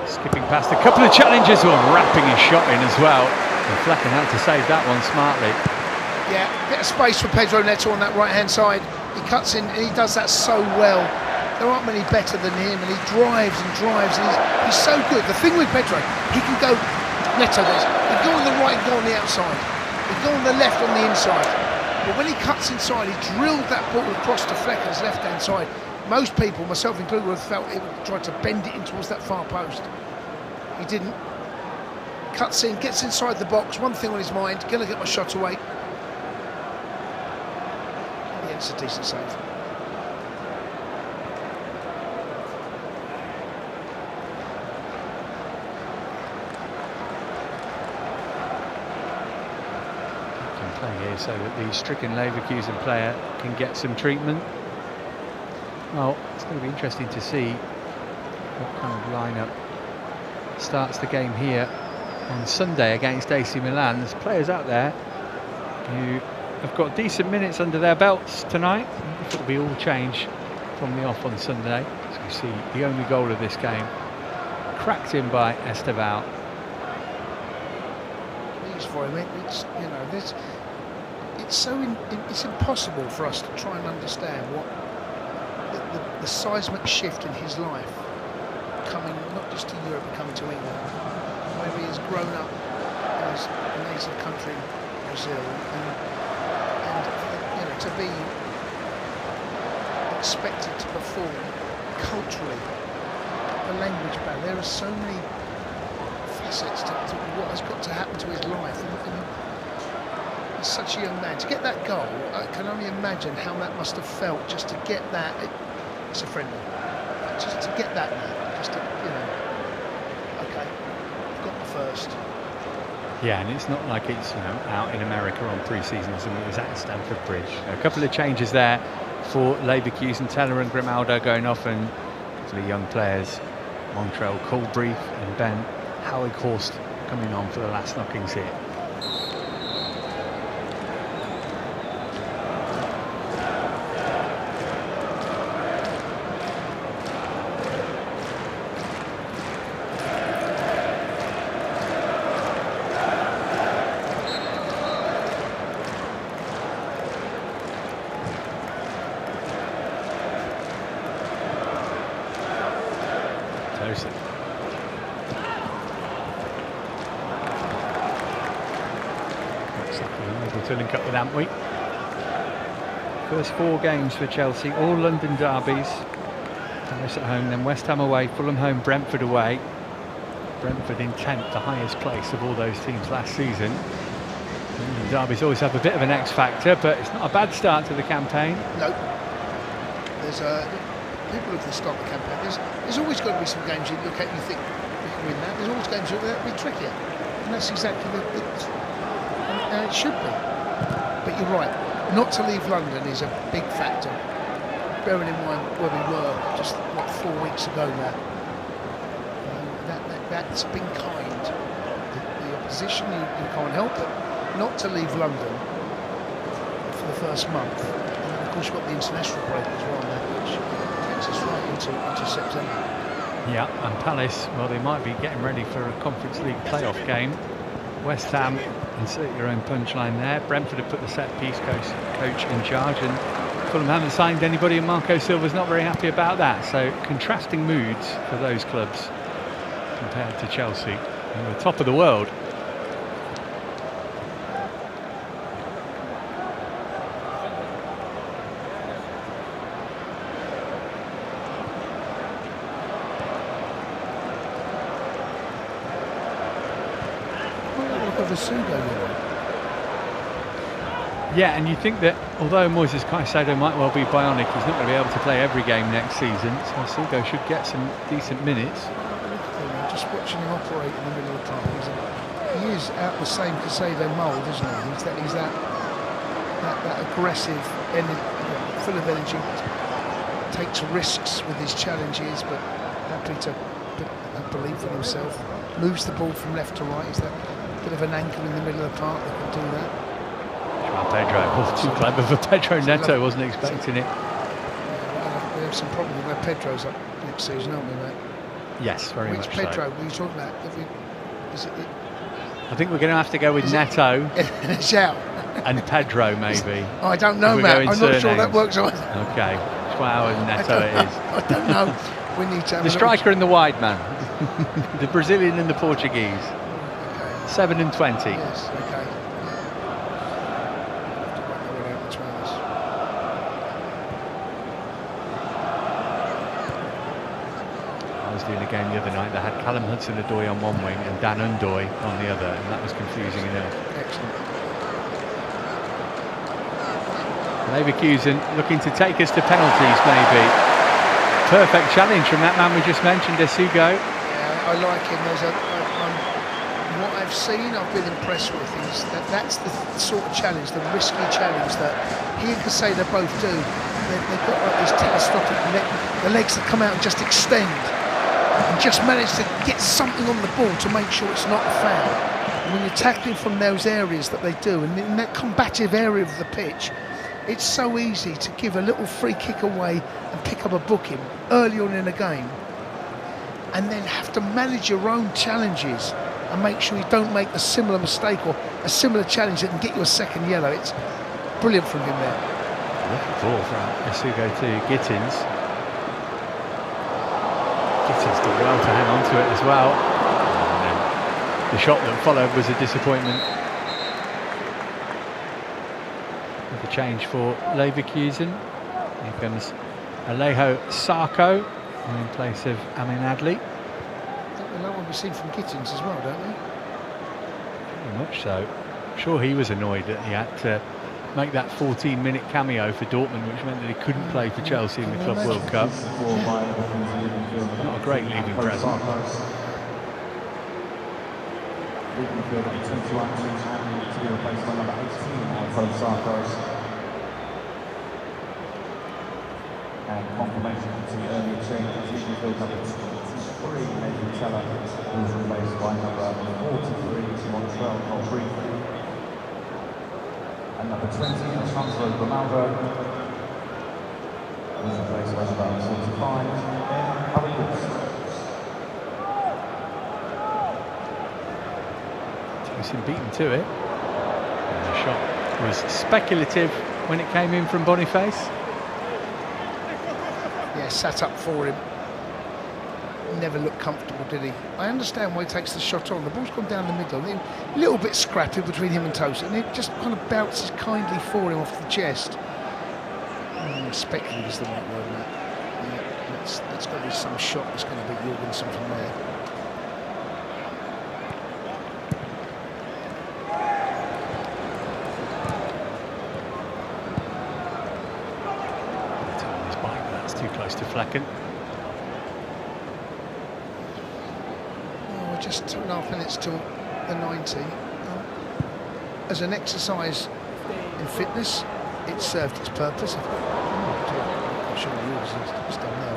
Skipping past a couple of challenges, wrapping his shot in as well. And Flecken had to save that one smartly. Yeah, bit of space for Pedro Neto on that right-hand side. He cuts in and he does that so well. There aren't many better than him, and he drives and drives, and he's so good. The thing with Pedro, he can go, Neto does, he can go on the right and go on the outside. He can go on the left on the inside. But when he cuts inside, he drilled that ball across to Flecken's left-hand side. Most people, myself included, would have felt he would try to bend it in towards that far post. He didn't. Cuts in, gets inside the box, one thing on his mind, gonna get my shot away. Yeah, it's a decent save. Can play here so that the stricken Leverkusen player can get some treatment. Well, it's going to be interesting to see what kind of lineup starts the game here on Sunday against AC Milan. There's players out there who have got decent minutes under their belts tonight. It'll be all change from the off on Sunday. As we see, the only goal of this game cracked in by Estêvão. It's for him. It's, you know, it's impossible for us to try and understand what the seismic shift in his life, coming not just to Europe but coming to England, where he has grown up in his native country, Brazil, and you know, to be expected to perform culturally, the language barrier. There are so many facets to what has got to happen to his life. And he's such a young man. To get that goal, I can only imagine how that must have felt just to get that. It's a friendly. Just to get that now. Just to, you know, okay, I've got the first. Yeah, and it's not like it's, you know, out in America on pre-season or something. It was at Stamford Bridge. A couple of changes there for Leverkusen. Teller and Grimaldo going off, and the young players, Montrell, Colbrief and Ben Howighorst coming on for the last knockings here. To link up with Antwi. First 4 games for Chelsea, all London derbies. Paris at home, then West Ham away, Fulham home, Brentford away. Brentford in 10th, the highest place of all those teams last season. London derbies always have a bit of an X factor, but it's not a bad start to the campaign. No. There's people look at the start of the campaign. There's always got to be some games you look at and you think we can win that. There's always games that will be trickier, and that's exactly and it should be. But you're right, not to leave London is a big factor. Bearing in mind where we were just 4 weeks ago now. That's been kind. The opposition, you can't help it. Not to leave London for the first month. And then of course you've got the international break as well now, which takes us right into September. Yeah, and Palace, well, they might be getting ready for a Conference League playoff game. West Ham, insert your own punchline there. Brentford have put the set-piece coach in charge, and Fulham haven't signed anybody, and Marco Silva's not very happy about that. So contrasting moods for those clubs compared to Chelsea, who are top of the world. Yeah, and you think that although Moises Caicedo might well be bionic, he's not going to be able to play every game next season, so Sugo should get some decent minutes. Just watching him operate in the middle of the park, he is out the same Caicedo mould, isn't he? He's that aggressive, full of energy, takes risks with his challenges, but happy to have belief in himself. Moves the ball from left to right. He's that bit of an anchor in the middle of the park that can do that. Pedro, too clever for Pedro Neto, wasn't expecting it. We're have some problem with where Pedro's up next season, aren't we, mate? Yes, very Which much Pedro so. were you talking about? Is it I think we're going to have to go with Neto João? and Pedro, maybe. I don't know, If we're Matt. going I'm not sure that surnames. works either. Okay, João and Neto it is. I don't know. We need to have The striker and the wide man. The Brazilian and the Portuguese. Okay. 7 and 20. Yes, okay. I was doing a game the other night that had Callum Hudson-Odoi on one wing and Dan Undoy on the other, and that was confusing enough. Excellent. Leverkusen looking to take us to penalties, maybe. Perfect challenge from that man we just mentioned, Esugo. Yeah, I like him. What I've seen, I've been impressed with is that's the sort of challenge, the risky challenge that he and Casado both do. They've got like these telescopic the legs that come out and just extend and just manage to get something on the ball to make sure it's not a foul. And when you're tackling from those areas that they do, and in that combative area of the pitch, it's so easy to give a little free kick away and pick up a booking early on in a game, and then have to manage your own challenges and make sure you don't make a similar mistake or a similar challenge that can get you a second yellow. It's brilliant from him there. Lovely ball from Esugo to Gittins. Gittins did well to hang on to it as well. And then the shot that followed was a disappointment. With a change for Leverkusen. Here comes Alejo Sarko in place of Amin Adli. I think we know what we've seen from Gittins as well, don't we? Very much so. I'm sure he was annoyed that he had to make that 14-minute cameo for Dortmund, which meant that he couldn't play for Chelsea in the Club World Cup. Not a great leaving present. And confirmation to the earlier change as midfield number 23, Nathan Teller, who was replaced by number 43, Montreal Colbreth. And number 20, Alessandro Grimaldo, was replaced by number 45, Jason beaten to it. And the shot was speculative when it came in from Boniface. Yeah, sat up for him. Never looked comfortable, did he? I understand why he takes the shot on. The ball's gone down the middle. A little bit scrappy between him and Tosa, and it just kind of bounces kindly for him off the chest. Speculative is the right word, Matt. Yeah, that's got to be some shot that's going to beat Jorgensen from there. Too close to Flecken. Oh, we're just 2.5 minutes till the 90. As an exercise in fitness, it served its purpose. I'm sure yours is done there.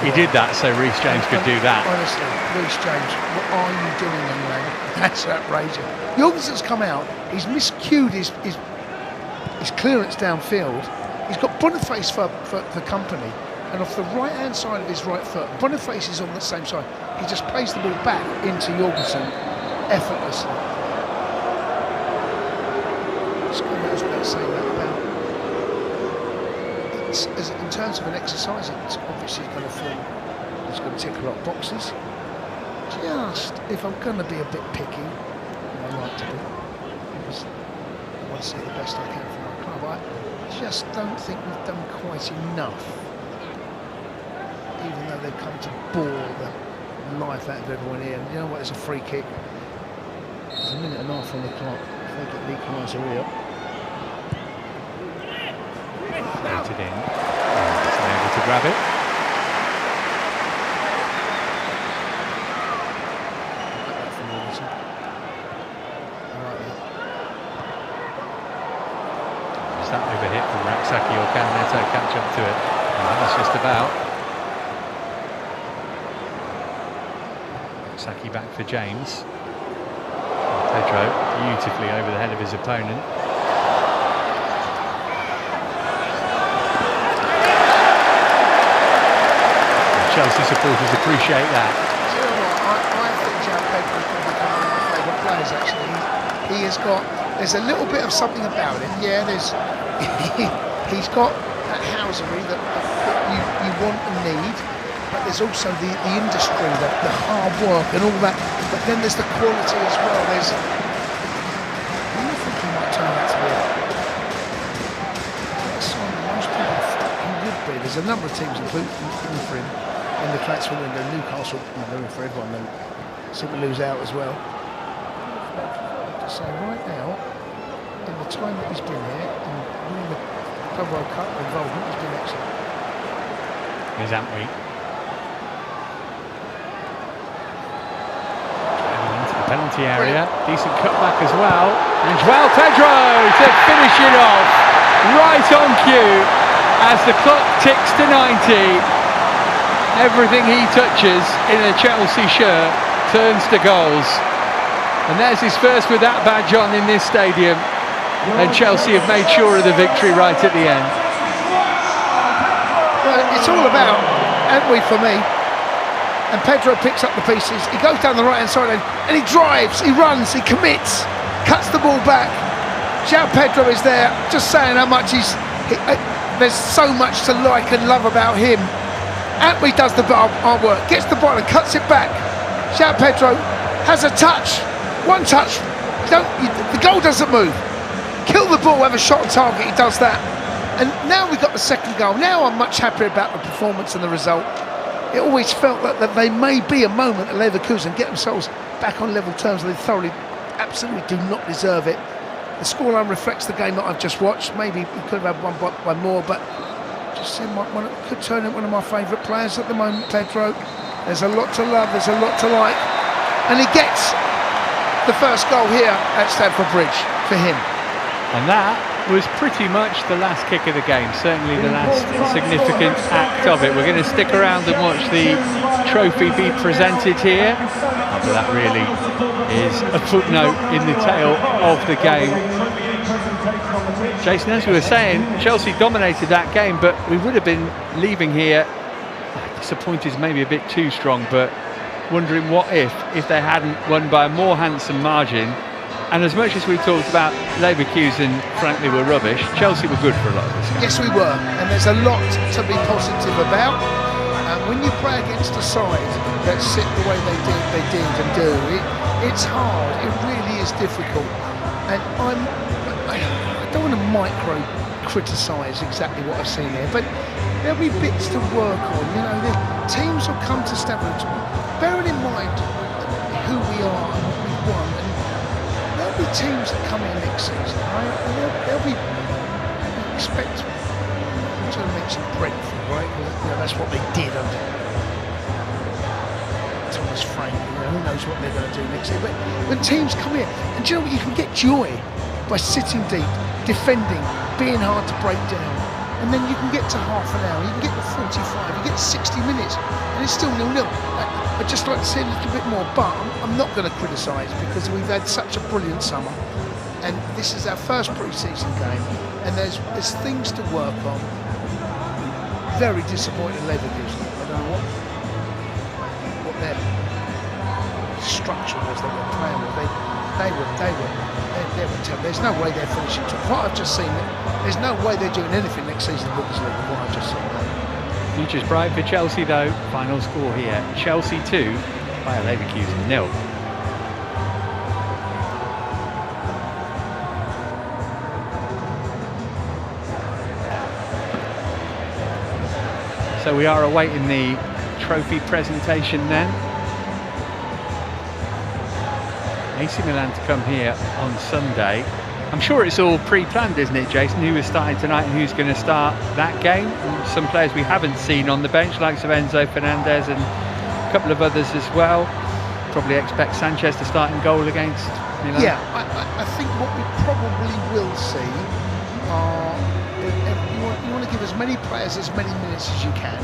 He did that so Reece James could do that. Honestly, Reece James, what are you doing, young man? That's outrageous. Jorgensen's come out, he's miscued his clearance downfield. He's got Boniface for company, and off the right-hand side of his right foot, Boniface is on the same side. He just plays the ball back into Jorgensen effortlessly. Let's go say that about. In terms of an exercise, it's obviously going to feel it's going to tick a lot of boxes. Just if I'm going to be a bit picky, and I like to be, because I want to see the best I can for my club. I just don't think we've done quite enough, even though they've come to bore the life out of everyone here. And you know what, there's a free kick. There's a minute and a half on the clock. If they get the equaliser here. Floated in. And able to grab it. That overhit from Raksaki, or can Neto catch up to it? Well, that's just about. Raksaki back for James. Pedro beautifully over the head of his opponent. Chelsea supporters appreciate that. Do you know what? I think João Pedro is probably one of my favourite players, actually. He has got, there's a little bit of something about him. Yeah, there's, he's got that housery that you want and need, but there's also the industry, the hard work and all that. But then there's the quality as well. There's, I think he might turn out to be most people thought he would be. There's a number of teams including for him in the transfer window. Newcastle, they're in for everyone. They seem to lose out as well. So right now, in the time that he's been here and winning the Club World Cup involvement, he's been excellent. Here's Antwi. Into the penalty area. Brilliant. Decent cutback as well. And João Pedro to finish it off. Right on cue as the clock ticks to 90. Everything he touches in a Chelsea shirt turns to goals. And there's his first with that badge on in this stadium. And Chelsea have made sure of the victory right at the end. Well, it's all about Antwi for me. And Pedro picks up the pieces. He goes down the right-hand side and he drives, he runs, he commits, cuts the ball back. João Pedro is there, just saying how much there's so much to like and love about him. Antwi does the hard work, gets the ball and cuts it back. João Pedro has a touch, one touch. The goal doesn't move. Kill the ball, have a shot on target, he does that. And now we've got the second goal. Now I'm much happier about the performance and the result. It always felt that they may be a moment at Leverkusen get themselves back on level terms. They thoroughly, absolutely do not deserve it. The scoreline reflects the game that I've just watched. Maybe we could have had one more, but just could turn into one of my favourite players at the moment, Pedro. There's a lot to love, there's a lot to like. And he gets the first goal here at Stamford Bridge for him. And that was pretty much the last kick of the game, certainly the last significant act of it. We're going to stick around and watch the trophy be presented here. But that really is a footnote in the tale of the game. Jason, as we were saying, Chelsea dominated that game, but we would have been leaving here, disappointed is maybe a bit too strong, but wondering what if they hadn't won by a more handsome margin. And as much as we talked about Leverkusen, frankly, were rubbish, Chelsea were good for a lot of this game. Yes, we were, and there's a lot to be positive about. When you play against a side that sit the way they did and do, it's hard. It really is difficult. And I don't want to micro-criticise exactly what I've seen here, but there'll be bits to work on. You know, the teams will come to Stamford, bearing in mind who we are and what we've won. And there'll be teams that come in next season, right? And they'll be expect. I'm going to mention Brentford, right? You know, that's what they did under Thomas Frank. You know, who knows what they're going to do next year? But when teams come in, and do you know what? You can get joy by sitting deep, defending, being hard to break down, and then you can get to half an hour, you can get to 45, you get to 60 minutes, and it's still 0-0. I'd just like to see a little bit more, but I'm not going to criticise because we've had such a brilliant summer, and this is our first pre-season game, and there's things to work on. Very disappointed Leverkusen. I don't know what their structure was they were playing with. They were terrible. There's no way they're finishing top. What I've just seen, there's no way they're doing anything next season in the Bundesliga with what I've just seen. Future's bright for Chelsea though. Final score here: Chelsea 2, Bayer Leverkusen 0. So we are awaiting the trophy presentation then. AC Milan to come here on Sunday. I'm sure it's all pre-planned, isn't it, Jason? Who is starting tonight and who's going to start that game? And some players we haven't seen on the bench, like Enzo Fernandez and a couple of others as well. Probably expect Sanchez to start in goal against Milan. Yeah, I think what we probably will see are you want to give as many players as many minutes as you can,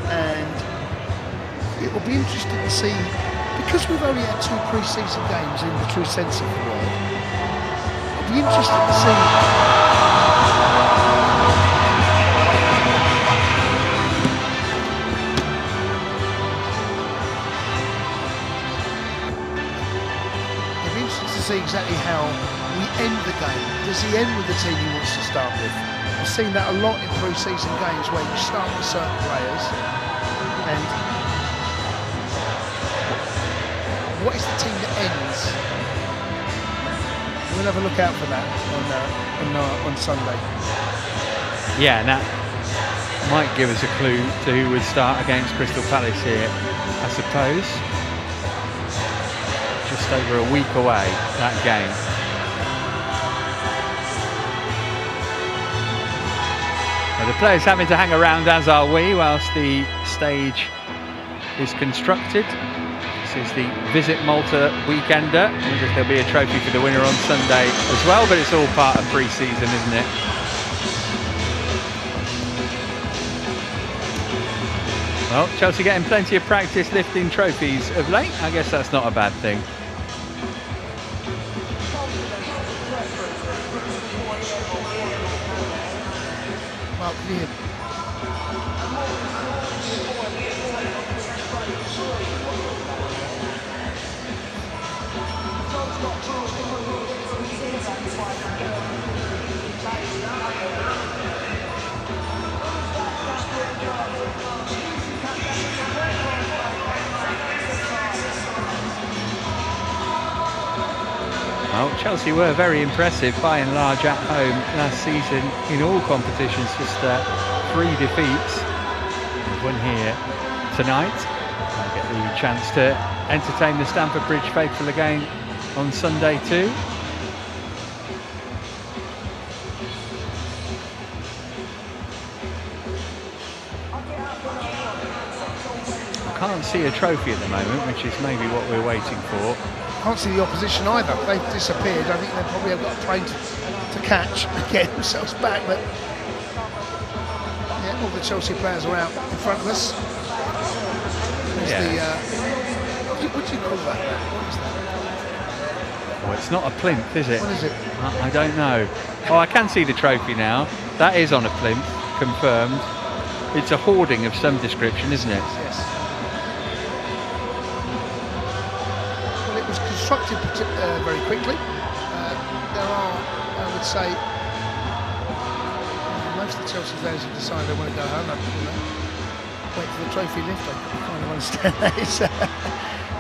and it will be interesting to see, because we've only had 2 pre-season games in the true sense of the word. It'll be interesting to see see exactly how we end the game. Does he end with the team he wants to start with? I've seen that a lot in pre-season games where you start with certain players, and what is the team that ends? We'll have a look out for that on Sunday. Yeah, and that might give us a clue to who would start against Crystal Palace here, I suppose. Just over a week away, that game. Well, the players having to hang around, as are we, whilst the stage is constructed. This is the Visit Malta Weekender. I wonder if there'll be a trophy for the winner on Sunday as well, but it's all part of pre-season, isn't it? Well, Chelsea getting plenty of practice lifting trophies of late. I guess that's not a bad thing. Well, yeah. Well, Chelsea were very impressive by and large at home last season in all competitions, just 3 defeats. They've won here tonight. They'll get the chance to entertain the Stamford Bridge faithful again on Sunday too. I can't see a trophy at the moment, which is maybe what we're waiting for. Can't see the opposition either. They've disappeared. I think they probably have got a plane to catch and get themselves back. But yeah, all the Chelsea players are out in front of us. There's what do you call that? What is that? Well, it's not a plinth, is it? What is it? I don't know. Oh, I can see the trophy now. That is on a plinth, confirmed. It's a hoarding of some description, isn't it? Yes. Constructed very quickly. There are, I would say, most of the Chelsea players have decided they want to go home. Wait for the trophy lift. I kind of understand that. It's,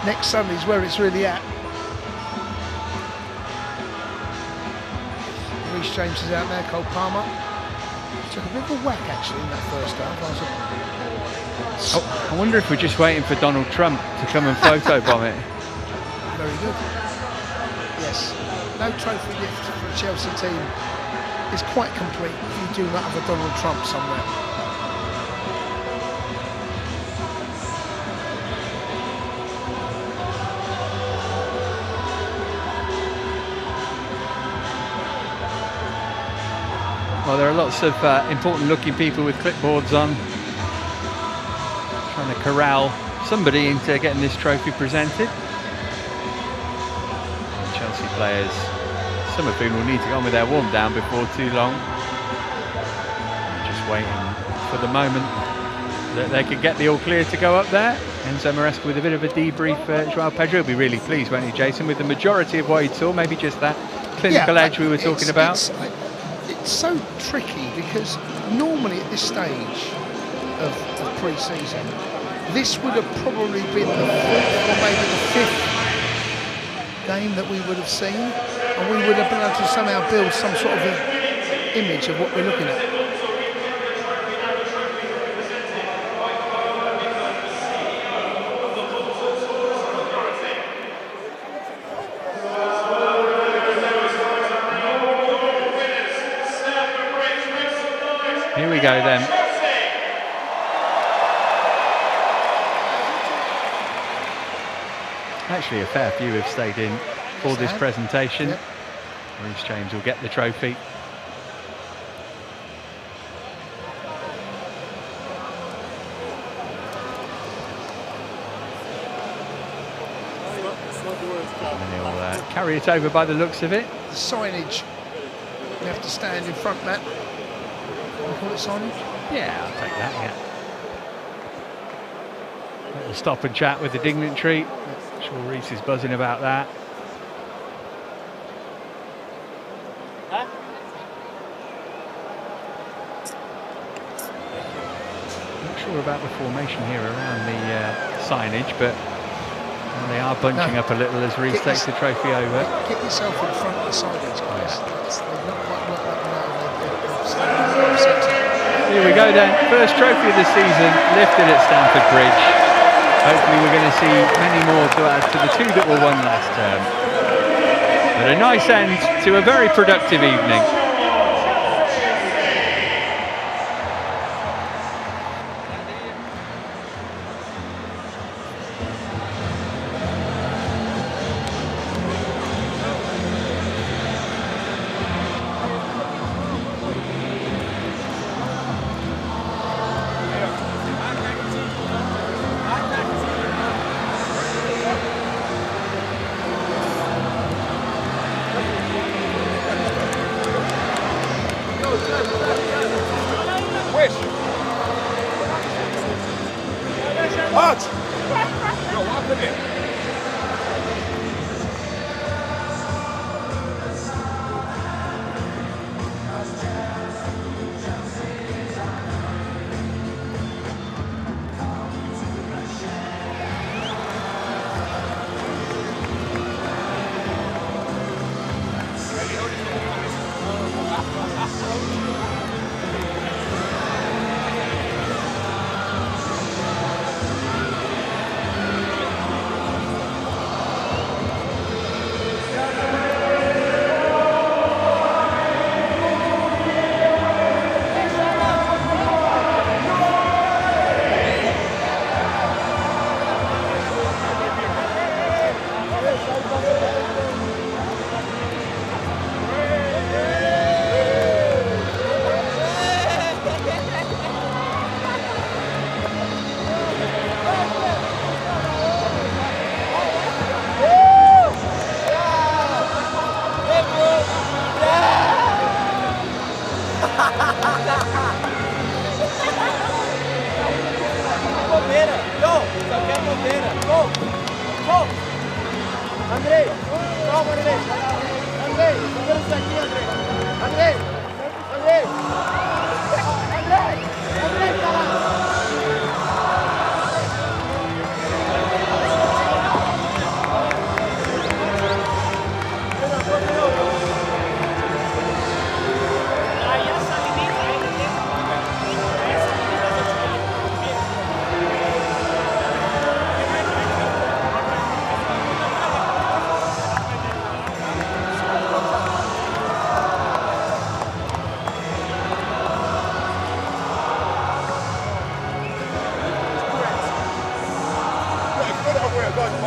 next Sunday's where it's really at. Reece James is out there. Cole Palmer took a bit of a whack actually in that first half. I wonder if we're just waiting for Donald Trump to come and photobomb it. Very good. Yes, no trophy lift for a Chelsea team is quite complete if you do not have a Donald Trump somewhere. Well, there are lots of important looking people with clipboards on, trying to corral somebody into getting this trophy presented. Chelsea players, some of whom will need to go on with their warm down before too long. Just waiting for the moment that they could get the all clear to go up there. Enzo Maresca with a bit of a debrief. João Pedro will be really pleased, won't he, Jason, with the majority of what he saw, maybe just that clinical edge we were talking about. It's so tricky because normally at this stage of pre-season, this would have probably been the 4th or maybe the 5th game that we would have seen, and we would have been able to somehow build some sort of an image of what we're looking at. Here we go then. Actually, a fair few have stayed in for this presentation. Yep. Reece James will get the trophy. And he'll carry it over by the looks of it. The signage, we have to stand in front, Matt. Can we call it signage? Yeah, I'll take that, yeah. Little stop and chat with the dignitary. I'm sure Reece is buzzing about that. sure about the formation here around the signage, but they are bunching up a little as Reece takes the trophy over. Get yourself in front of the signage, guys. They've not quite worked that one out. Here we go then. First trophy of the season lifted at Stamford Bridge. Hopefully we're going to see many more to add to the 2 that were won last term. But a nice end to a very productive evening.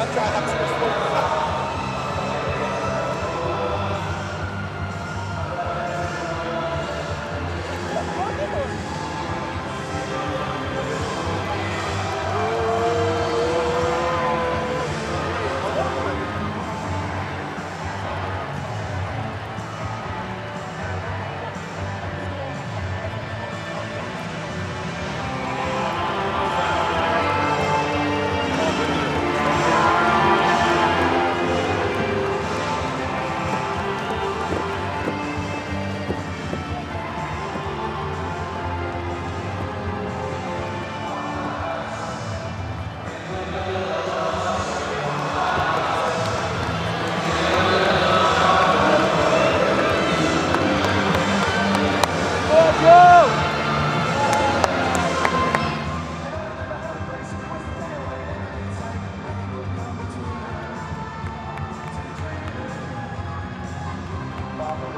One try,